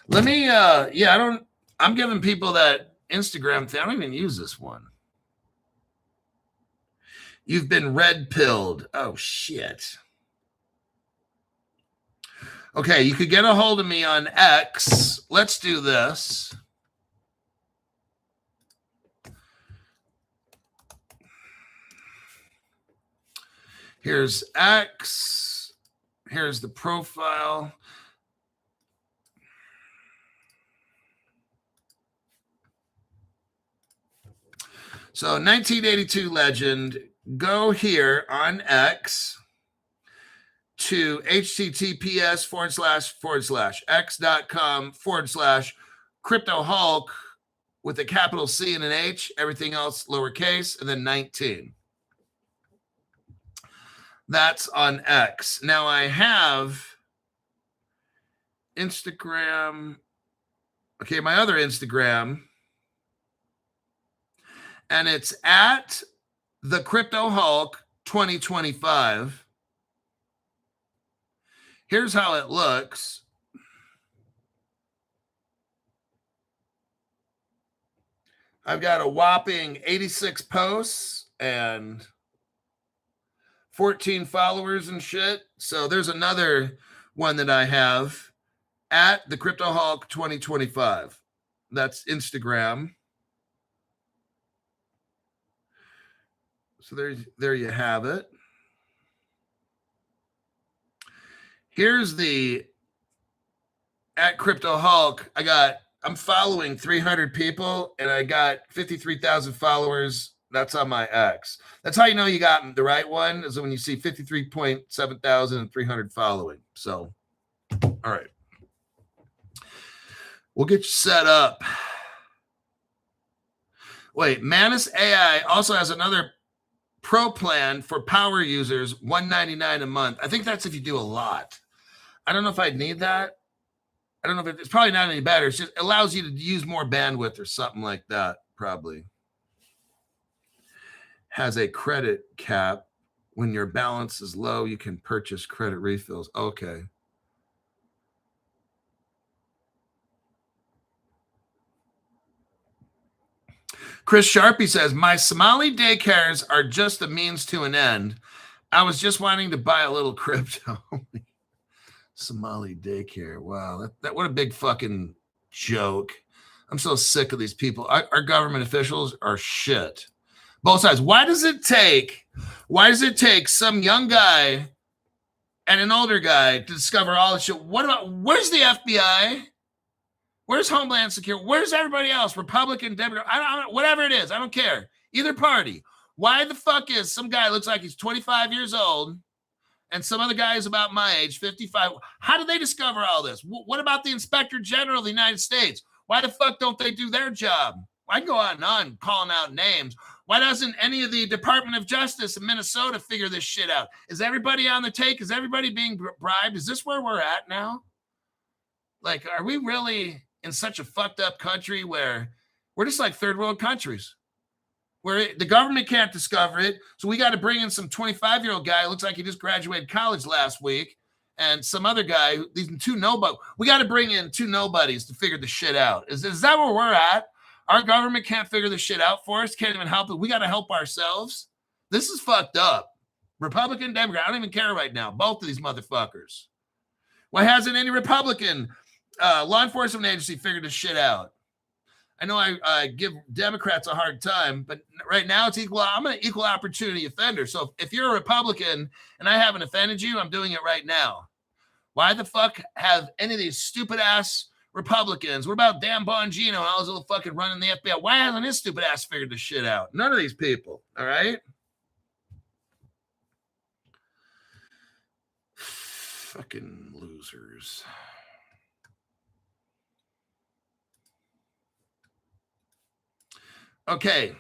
Let me. Yeah, I don't. I'm giving people that Instagram thing. I don't even use this one. You've been red pilled. Oh shit. Okay, you could get a hold of me on X. Let's do this. Here's X. Here's the profile. So 1982 legend, go here on X to https://x.com/crypto Hulk with a capital C and an H, everything else lowercase, and then 19. That's on X. Now I have Instagram. Okay, my other Instagram. And it's at the Crypto Hulk 2025. Here's how it looks. I've got a whopping 86 posts and 14 followers and shit. So there's another one that I have at the Crypto Hulk 2025. That's Instagram. So there you have it. Here's the at Crypto Hulk. I'm following 300 people and I got 53,000 followers. That's on my X. That's how you know you got the right one, is when you see 53.7 thousand and 300 following. So, all right. We'll get you set up. Wait, Manus AI also has another pro plan for power users, $199 a month. I think that's if you do a lot. I don't know if I'd need that. I don't know if it's probably not any better. It just allows you to use more bandwidth or something like that, probably. Has a credit cap. When your balance is low, you can purchase credit refills. Okay. Chris Sharpie says, my Somali daycares are just a means to an end. I was just wanting to buy a little crypto. Somali daycare. Wow. That what a big fucking joke. I'm so sick of these people. Our government officials are shit. Both sides. Why does it take some young guy and an older guy to discover all this shit? Where's the FBI? Where's Homeland Security? Where's everybody else? Republican, Democrat, I don't, whatever it is. I don't care. Either party. Why the fuck is some guy looks like he's 25 years old and some other guy is about my age, 55? How did they discover all this? What about the Inspector General of the United States? Why the fuck don't they do their job? I can go on and on calling out names. Why doesn't any of the Department of Justice in Minnesota figure this shit out? Is everybody on the take? Is everybody being bribed? Is this where we're at now? Like, are we really in such a fucked up country where we're just like third world countries where the government can't discover it? So we got to bring in some 25-year-old guy who looks like he just graduated college last week and some other guy, these two nobodies. We got to bring in two nobodies to figure the shit out. Is that where we're at? Our government can't figure this shit out for us. Can't even help it. We got to help ourselves. This is fucked up. Republican, Democrat, I don't even care right now. Both of these motherfuckers. Why hasn't any Republican law enforcement agency figured this shit out? I know I give Democrats a hard time, but right now it's equal. I'm an equal opportunity offender. So if you're a Republican and I haven't offended you, I'm doing it right now. Why the fuck have any of these stupid ass Republicans? What about Dan Bongino and all those little fucking running the FBI? Why hasn't his stupid ass figured this shit out? None of these people. All right. Fucking losers. Okay.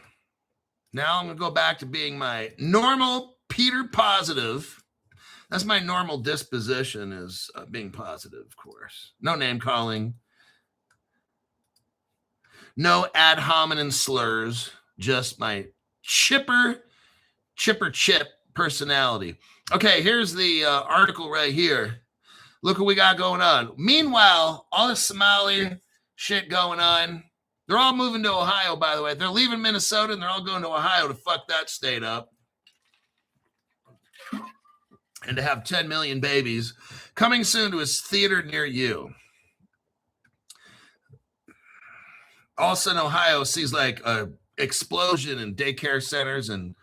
Now I'm going to go back to being my normal Peter positive. That's my normal disposition, is being positive, of course. No name calling. No ad hominem slurs. Just my chipper chip personality. Okay, here's the article right here. Look what we got going on. Meanwhile, all this Somali shit going on. They're all moving to Ohio, by the way. They're leaving Minnesota and they're all going to Ohio to fuck that state up. And to have 10 million babies. Coming soon to a theater near you. Also in Ohio sees like a explosion in daycare centers and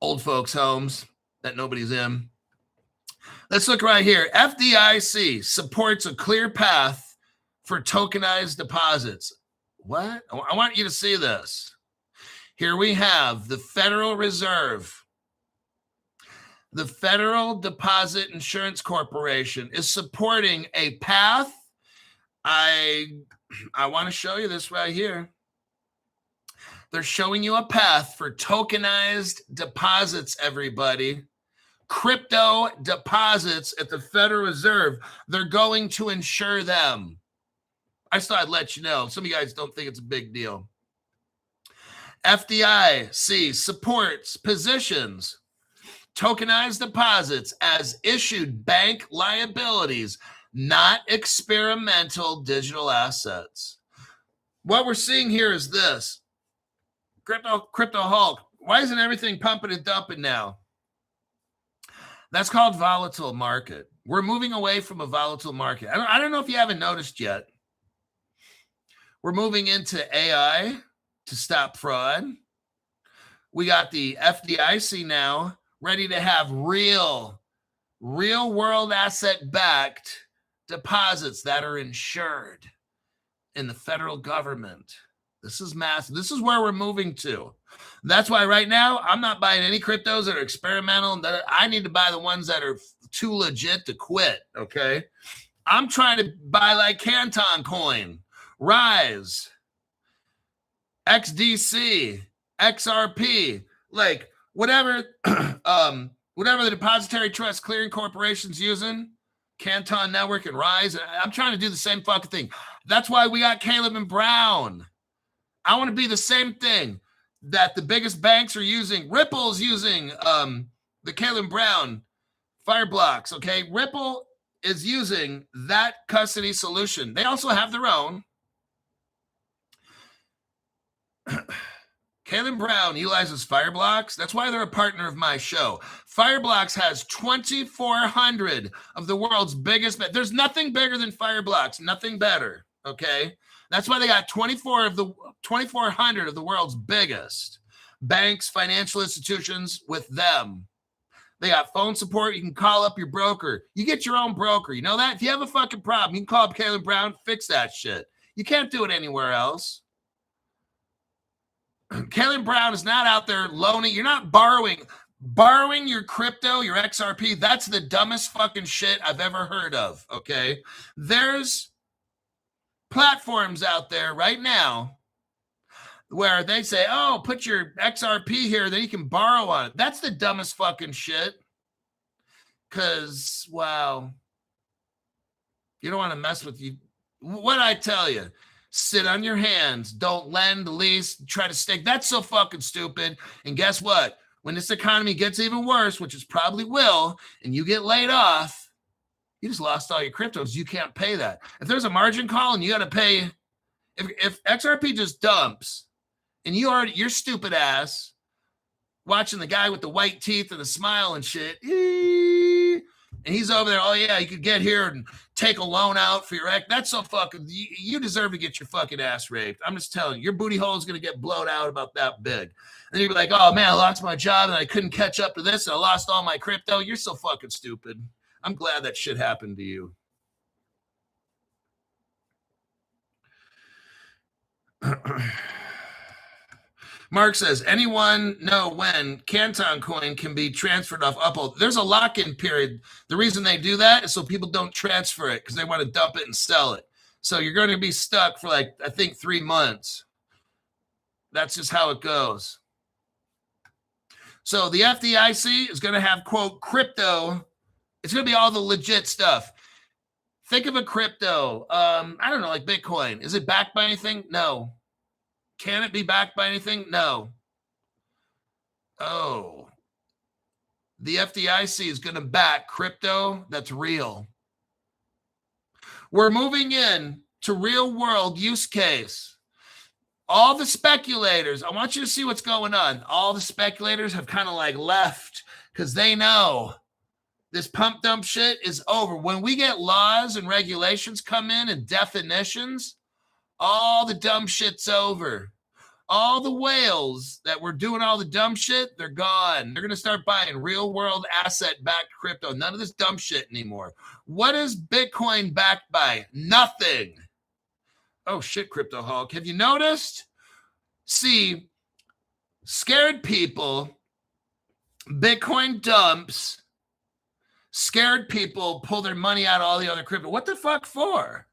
old folks' homes that nobody's in. Let's look right here. FDIC supports a clear path for tokenized deposits. What? I want you to see this. Here we have the Federal Reserve. The Federal Deposit Insurance Corporation is supporting a path. I want to show you this right here. They're showing you a path for tokenized deposits, everybody. Crypto deposits at the Federal Reserve. They're going to insure them. I just thought I'd let you know. Some of you guys don't think it's a big deal. FDIC supports positions tokenized deposits as issued bank liabilities, not experimental digital assets. What we're seeing here is this. Crypto Hulk. Why isn't everything pumping and dumping now? That's called volatile market. We're moving away from a volatile market. I don't know if you haven't noticed yet. We're moving into AI to stop fraud. We got the FDIC now ready to have real world asset backed deposits that are insured in the federal government. This is massive. This is where we're moving to. That's why right now I'm not buying any cryptos that are experimental. I need to buy the ones that are too legit to quit, okay? I'm trying to buy like Canton Coin, Rise, XDC, XRP, like whatever the depository trust clearing corporation's using, Canton Network and Rise. I'm trying to do the same fucking thing. That's why we got Caleb and Brown. I want to be the same thing that the biggest banks are using. Ripple's using the Caleb Brown Fireblocks, okay? Ripple is using that custody solution. They also have their own. Caleb Brown utilizes Fireblocks. That's why they're a partner of my show. Fireblocks has 2,400 of the world's biggest. There's nothing bigger than Fireblocks. Nothing better, okay? That's why they got 2,400 of the world's biggest banks, financial institutions with them. They got phone support. You can call up your broker. You get your own broker. You know that? If you have a fucking problem, you can call up Caleb Brown, fix that shit. You can't do it anywhere else. Caleb Brown is not out there loaning. You're not borrowing your crypto, your XRP. That's the dumbest fucking shit I've ever heard of, okay? There's platforms out there right now where they say, oh, put your XRP here, then you can borrow on it. That's the dumbest fucking shit. Because, wow, you don't want to mess with you. What I tell you, sit on your hands, don't lend, lease, try to stake. That's so fucking stupid. And guess what? When this economy gets even worse, which it probably will, and you get laid off, you just lost all your cryptos. You can't pay that. If there's a margin call and you got to pay, if XRP just dumps and your stupid ass watching the guy with the white teeth and the smile and shit, and he's over there, oh yeah, you could get here and take a loan out for your ex. That's so fucking, you deserve to get your fucking ass raped. I'm just telling you, your booty hole is going to get blown out about that big. And you'll be like, oh man, I lost my job and I couldn't catch up to this and I lost all my crypto. You're so fucking stupid. I'm glad that shit happened to you. Mark says, anyone know when Canton Coin can be transferred off Uphold? There's a lock-in period. The reason they do that is so people don't transfer it because they want to dump it and sell it. So you're going to be stuck for like, I think 3 months. That's just how it goes. So the FDIC is going to have, quote, crypto. It's going to be all the legit stuff. Think of a crypto. I don't know, like Bitcoin. Is it backed by anything? No. Can it be backed by anything? No. Oh. the FDIC is going to back crypto that's real. We're moving in to real world use case. All the speculators, I want you to see what's going on. All the speculators have kind of like left because they know this pump dump shit is over. When we get laws and regulations come in and definitions, all the dumb shit's over. All the whales that were doing all the dumb shit, they're gone. They're going to start buying real world asset-backed crypto. None of this dumb shit anymore. What is Bitcoin backed by? Nothing. Oh, shit, Crypto Hulk. Have you noticed? See, scared people, Bitcoin dumps, scared people pull their money out of all the other crypto. What the fuck for?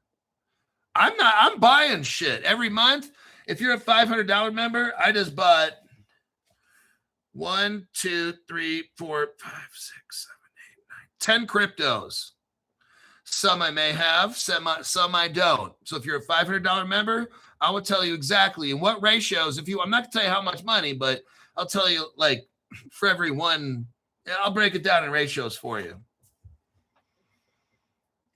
I'm buying shit every month. If you're a $500 member, I just bought 1, 2, 3, 4, 5, 6, 7, 8, 9, 10 cryptos. Some I may have, some I don't. So if you're a $500 member, I will tell you exactly in what ratios. I'm not going to tell you how much money, but I'll tell you like for every one, I'll break it down in ratios for you.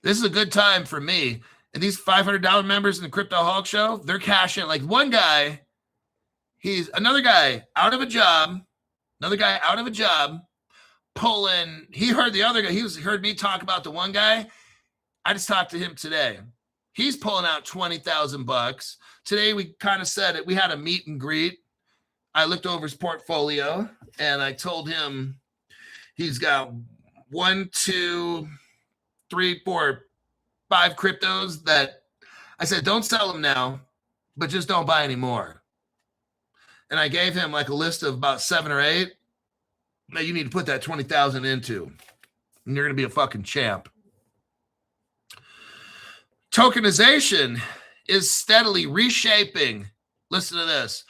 This is a good time for me. And these $500 members in the Crypto Hulk Show, they're cashing. Like one guy, another guy out of a job, pulling. He heard the other guy. He heard me talk about the one guy. I just talked to him today. He's pulling out $20,000. Today we kind of said it. We had a meet and greet. I looked over his portfolio and I told him he's got 1, 2, 3, 4, 5 cryptos that I said, don't sell them now, but just don't buy any more. And I gave him like a list of about 7 or 8 that you need to put that 20,000 into. And you're going to be a fucking champ. Tokenization is steadily reshaping. Listen to this.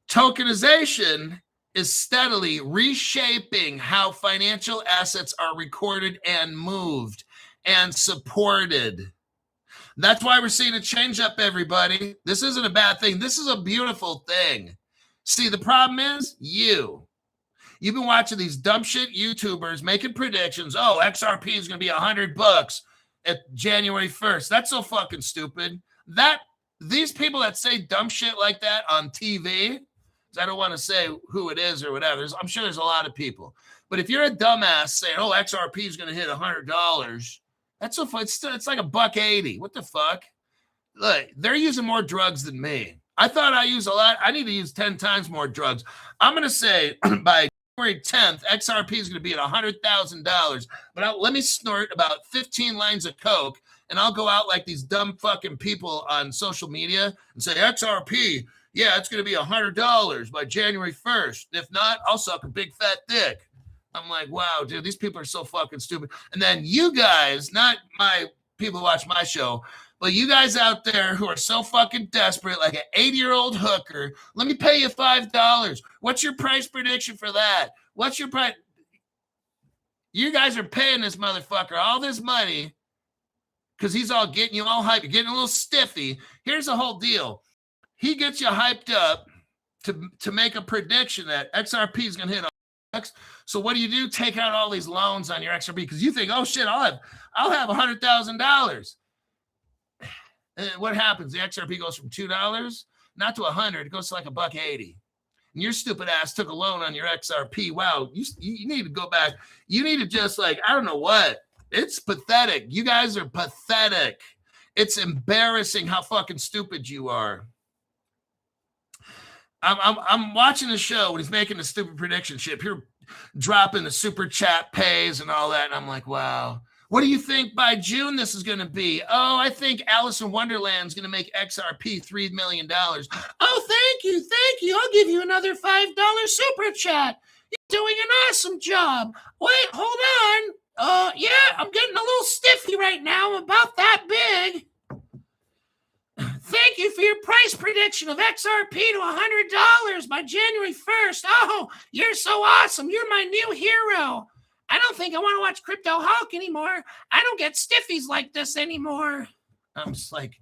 Tokenization is steadily reshaping how financial assets are recorded and moved and supported. That's why we're seeing a change up, everybody. This isn't a bad thing. This is a beautiful thing. See, the problem is you've been watching these dumb shit YouTubers making predictions. Oh, XRP is going to be $100 at January 1st. That's so fucking stupid. These people that say dumb shit like that on TV, I don't want to say who it is or whatever. I'm sure there's a lot of people. But if you're a dumbass saying, oh, XRP is going to hit $100, that's so fun. It's like $1.80. What the fuck? Look, they're using more drugs than me. I thought I use a lot. I need to use 10 times more drugs. I'm going to say by January 10th, XRP is going to be at $100,000. But let me snort about 15 lines of coke, and I'll go out like these dumb fucking people on social media and say, XRP, yeah, it's going to be $100 by January 1st. If not, I'll suck a big fat dick. I'm like, wow, dude, these people are so fucking stupid. And then you guys, not my people who watch my show, but you guys out there who are so fucking desperate, like an 80-year-old hooker, let me pay you $5. What's your price prediction for that? What's your price? You guys are paying this motherfucker all this money because he's all getting you all hyped. You're getting a little stiffy. Here's the whole deal. He gets you hyped up to make a prediction that XRP is going to hit. So what do? Take out all these loans on your XRP because you think, oh shit, I'll have $100,000. And what happens? The XRP goes from $2 not to $100. It goes to like $1.80. And your stupid ass took a loan on your XRP. Wow, you need to go back. You need to just like, I don't know what. It's pathetic. You guys are pathetic. It's embarrassing how fucking stupid you are. I'm watching the show when he's making the stupid prediction shit. Here, dropping the super chat pays and all that. And I'm like, wow. What do you think by June this is going to be? Oh, I think Alice in Wonderland's going to make XRP $3 million. Oh, thank you. Thank you. I'll give you another $5 super chat. You're doing an awesome job. Wait, hold on. Yeah, I'm getting a little stiffy right now. I'm about that big. Thank you for your price prediction of XRP to $100 by January 1st. Oh, you're so awesome. You're my new hero. I don't think I want to watch Crypto Hulk anymore. I don't get stiffies like this anymore. I'm just like,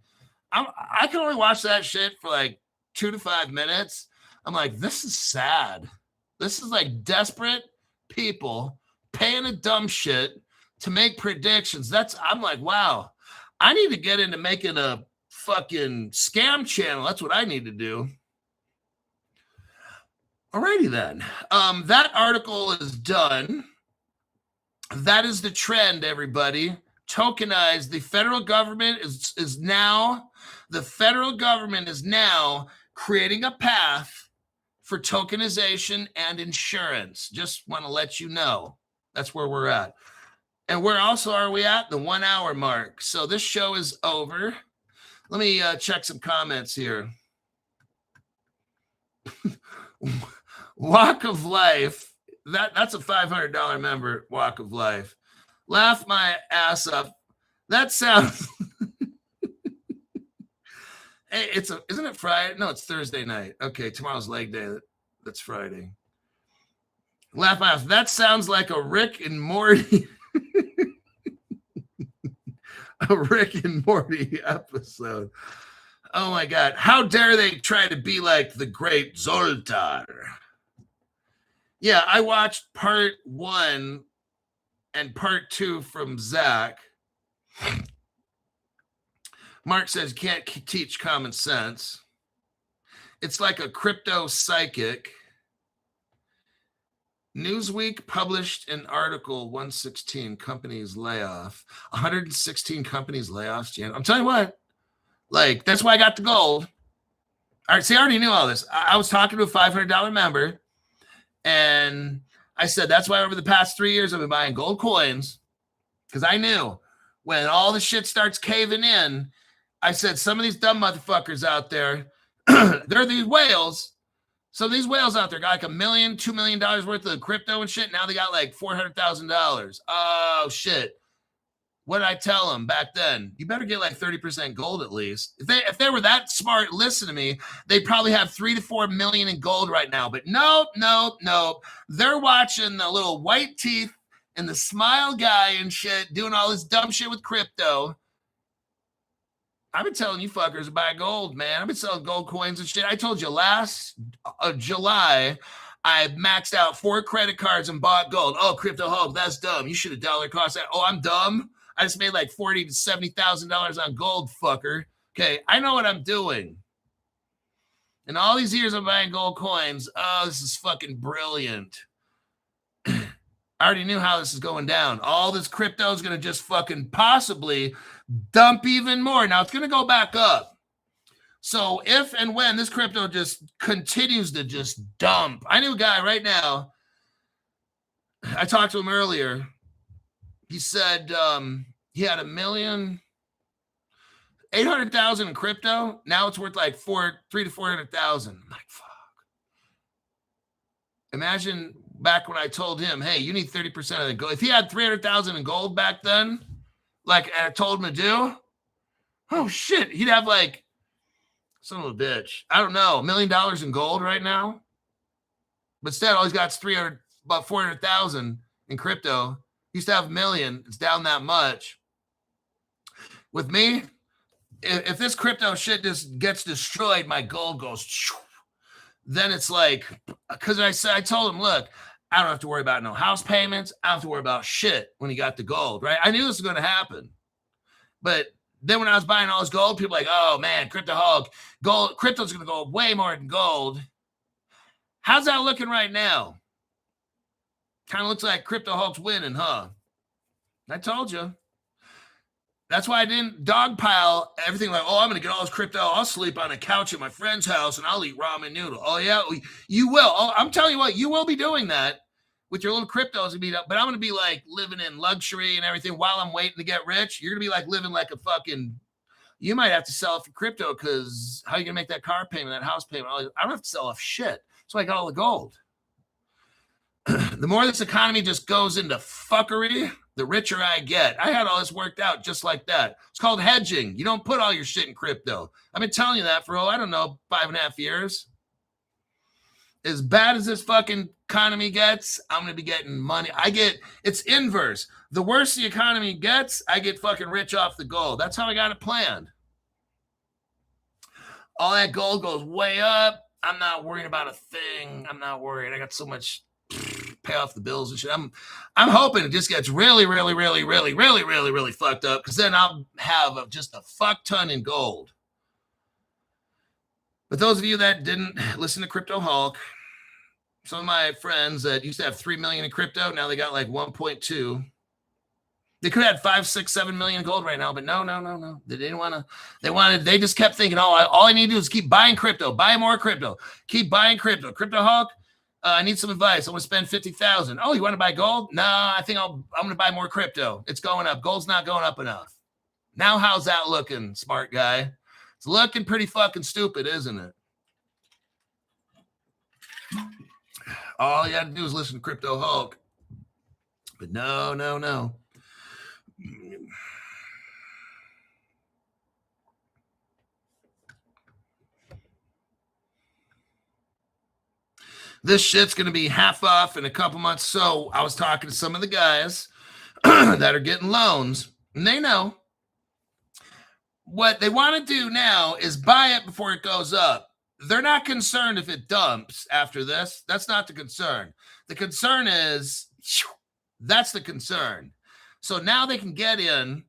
I can only watch that shit for like 2 to 5 minutes. I'm like, this is sad. This is like desperate people paying a dumb shit to make predictions. I'm like, wow, I need to get into making a fucking scam channel. That's what I need to do. Alrighty then. That article is done. That is the trend, everybody. Tokenized. The federal government is now creating a path for tokenization and insurance. Just want to let you know that's where we're at. And where also are we at? The 1 hour mark. So this show is over. Let me check some comments here. Walk of Life. That's a $500 member. Walk of Life. Laugh my ass up. That sounds. Hey, isn't it Friday? No, it's Thursday night. Okay, tomorrow's leg day. That's Friday. Laugh my ass. That sounds like a Rick and Morty. A Rick and Morty episode. Oh my God. How dare they try to be like the great Zoltar? Yeah, I watched part 1 and part 2 from Zach. Mark says you can't teach common sense. It's like a crypto psychic. Newsweek published an article, 116 companies layoff. 116 companies layoffs, Jan. I'm telling you what, like, that's why I got the gold. All right, see, I already knew all this. I was talking to a $500 member, and I said, that's why over the past 3 years I've been buying gold coins, because I knew when all the shit starts caving in, I said, some of these dumb motherfuckers out there, they're these whales. So these whales out there got like $1 million, $2 million worth of crypto and shit. Now they got like $400,000. Oh, shit. What did I tell them back then? You better get like 30% gold at least. If they were that smart, listen to me, they probably have 3 to 4 million in gold right now. But nope. They're watching the little white teeth and the smile guy and shit doing all this dumb shit with crypto. I've been telling you fuckers to buy gold, man. I've been selling gold coins and shit. I told you last July, I maxed out 4 credit cards and bought gold. Oh, Crypto Hulk, that's dumb. You should have dollar cost that. Oh, I'm dumb. I just made like $40,000 to $70,000 on gold, fucker. Okay, I know what I'm doing. And all these years I'm buying gold coins. Oh, this is fucking brilliant. I already knew how this is going down. All this crypto is going to just fucking possibly dump even more. Now it's going to go back up. So if and when this crypto just continues to just dump, I knew a guy right now. I talked to him earlier. He said he had $1,800,000 in crypto. Now it's worth like 300,000 to 400,000. I'm like, fuck. Imagine back when I told him, hey, you need 30% of the gold. If he had 300,000 in gold back then, like I told him to do, oh shit, he'd have like, son of a bitch, I don't know, $1 million in gold right now. But instead, all he's got is about 400,000 in crypto. He used to have $1 million. It's down that much. With me, if this crypto shit just gets destroyed, my gold goes. Then it's like, because I told him, look, I don't have to worry about no house payments. I don't have to worry about shit when he got the gold, right? I knew this was going to happen. But then when I was buying all this gold, people were like, oh man, Crypto Hulk, gold, crypto's going to go way more than gold. How's that looking right now? Kind of looks like Crypto Hulk's winning, huh? I told you. That's why I didn't dogpile everything like, oh, I'm going to get all this crypto. I'll sleep on a couch at my friend's house and I'll eat ramen noodle. Oh, yeah, you will. Oh, I'm telling you what, you will be doing that with your little cryptos. But I'm going to be like living in luxury and everything while I'm waiting to get rich. You're going to be like living like a fucking, you might have to sell it for crypto because how are you going to make that car payment, that house payment? I don't have to sell off shit. So I got all the gold. The more this economy just goes into fuckery, the richer I get. I had all this worked out just like that. It's called hedging. You don't put all your shit in crypto. I've been telling you that for, I don't know, 5.5 years. As bad as this fucking economy gets, I'm going to be getting money. It's inverse. The worse the economy gets, I get fucking rich off the gold. That's how I got it planned. All that gold goes way up. I'm not worried about a thing. I'm not worried. I got so much pay off the bills and shit. I'm hoping it just gets really, really, really, really, really, really, really fucked up, because then I'll have just a fuck ton in gold. But those of you that didn't listen to Crypto Hulk, some of my friends that used to have 3 million in crypto, now they got like 1.2. They could have had 5, 6, 7 million in gold right now, but no. They didn't want to. They just kept thinking, all I need to do is keep buying crypto, buy more crypto, keep buying crypto. Crypto Hulk, I need some advice. I want to spend 50,000. Oh, you want to buy gold? No, I think I'm going to buy more crypto. It's going up. Gold's not going up enough. Now, how's that looking, smart guy? It's looking pretty fucking stupid, isn't it? All you had to do is listen to Crypto Hulk. But no. This shit's going to be half off in a couple months. So I was talking to some of the guys that are getting loans, and they know what they want to do now is buy it before it goes up. They're not concerned if it dumps after this. That's not the concern. The concern is, that's the concern. So now they can get in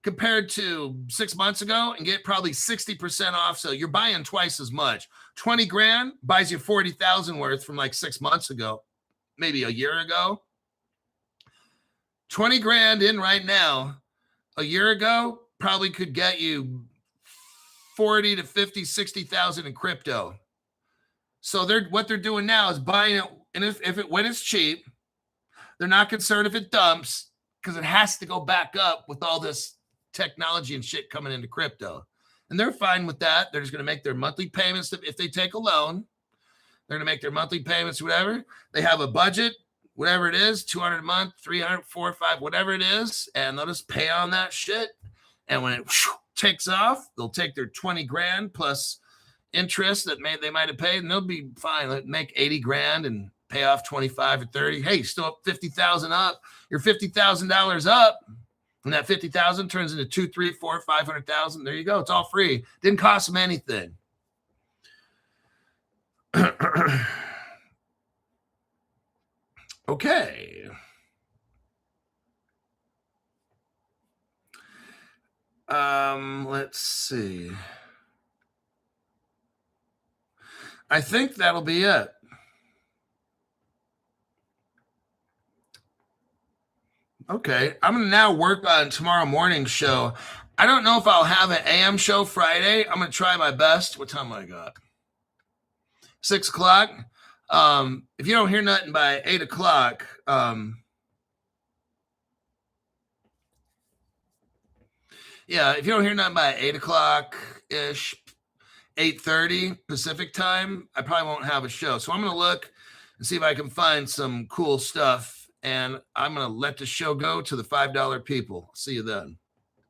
compared to 6 months ago and get probably 60% off. So you're buying twice as much. 20 grand buys you 40,000 worth from like 6 months ago, maybe a year ago. 20 grand in right now, a year ago, probably could get you 40 to 50, 60,000 in crypto. So what they're doing now is buying it. And when it's cheap, they're not concerned if it dumps, because it has to go back up with all this technology and shit coming into crypto. And they're fine with that. They're just going to make their monthly payments. If they take a loan, they're going to make their monthly payments, whatever. They have a budget, whatever it is, 200 a month, 300, 4 or 5, whatever it is. And they'll just pay on that shit. And when it takes off, they'll take their 20 grand plus interest that they might have paid, and they'll be fine. They'll make 80 grand and pay off 25 or 30. Hey, still up 50,000 up. You're $50,000 up. And that 50,000 turns into 2, 3, 4, 500,000. There you go. It's all free. Didn't cost them anything. Okay. Let's see. I think that'll be it. Okay, I'm going to now work on tomorrow morning's show. I don't know if I'll have an AM show Friday. I'm going to try my best. What time I got? 6 o'clock. If you don't hear nothing by 8 o'clock, yeah, if you don't hear nothing by 8 o'clock-ish, 8:30 Pacific time, I probably won't have a show. So I'm going to look and see if I can find some cool stuff. And I'm going to let the show go to the $5 people. See you then.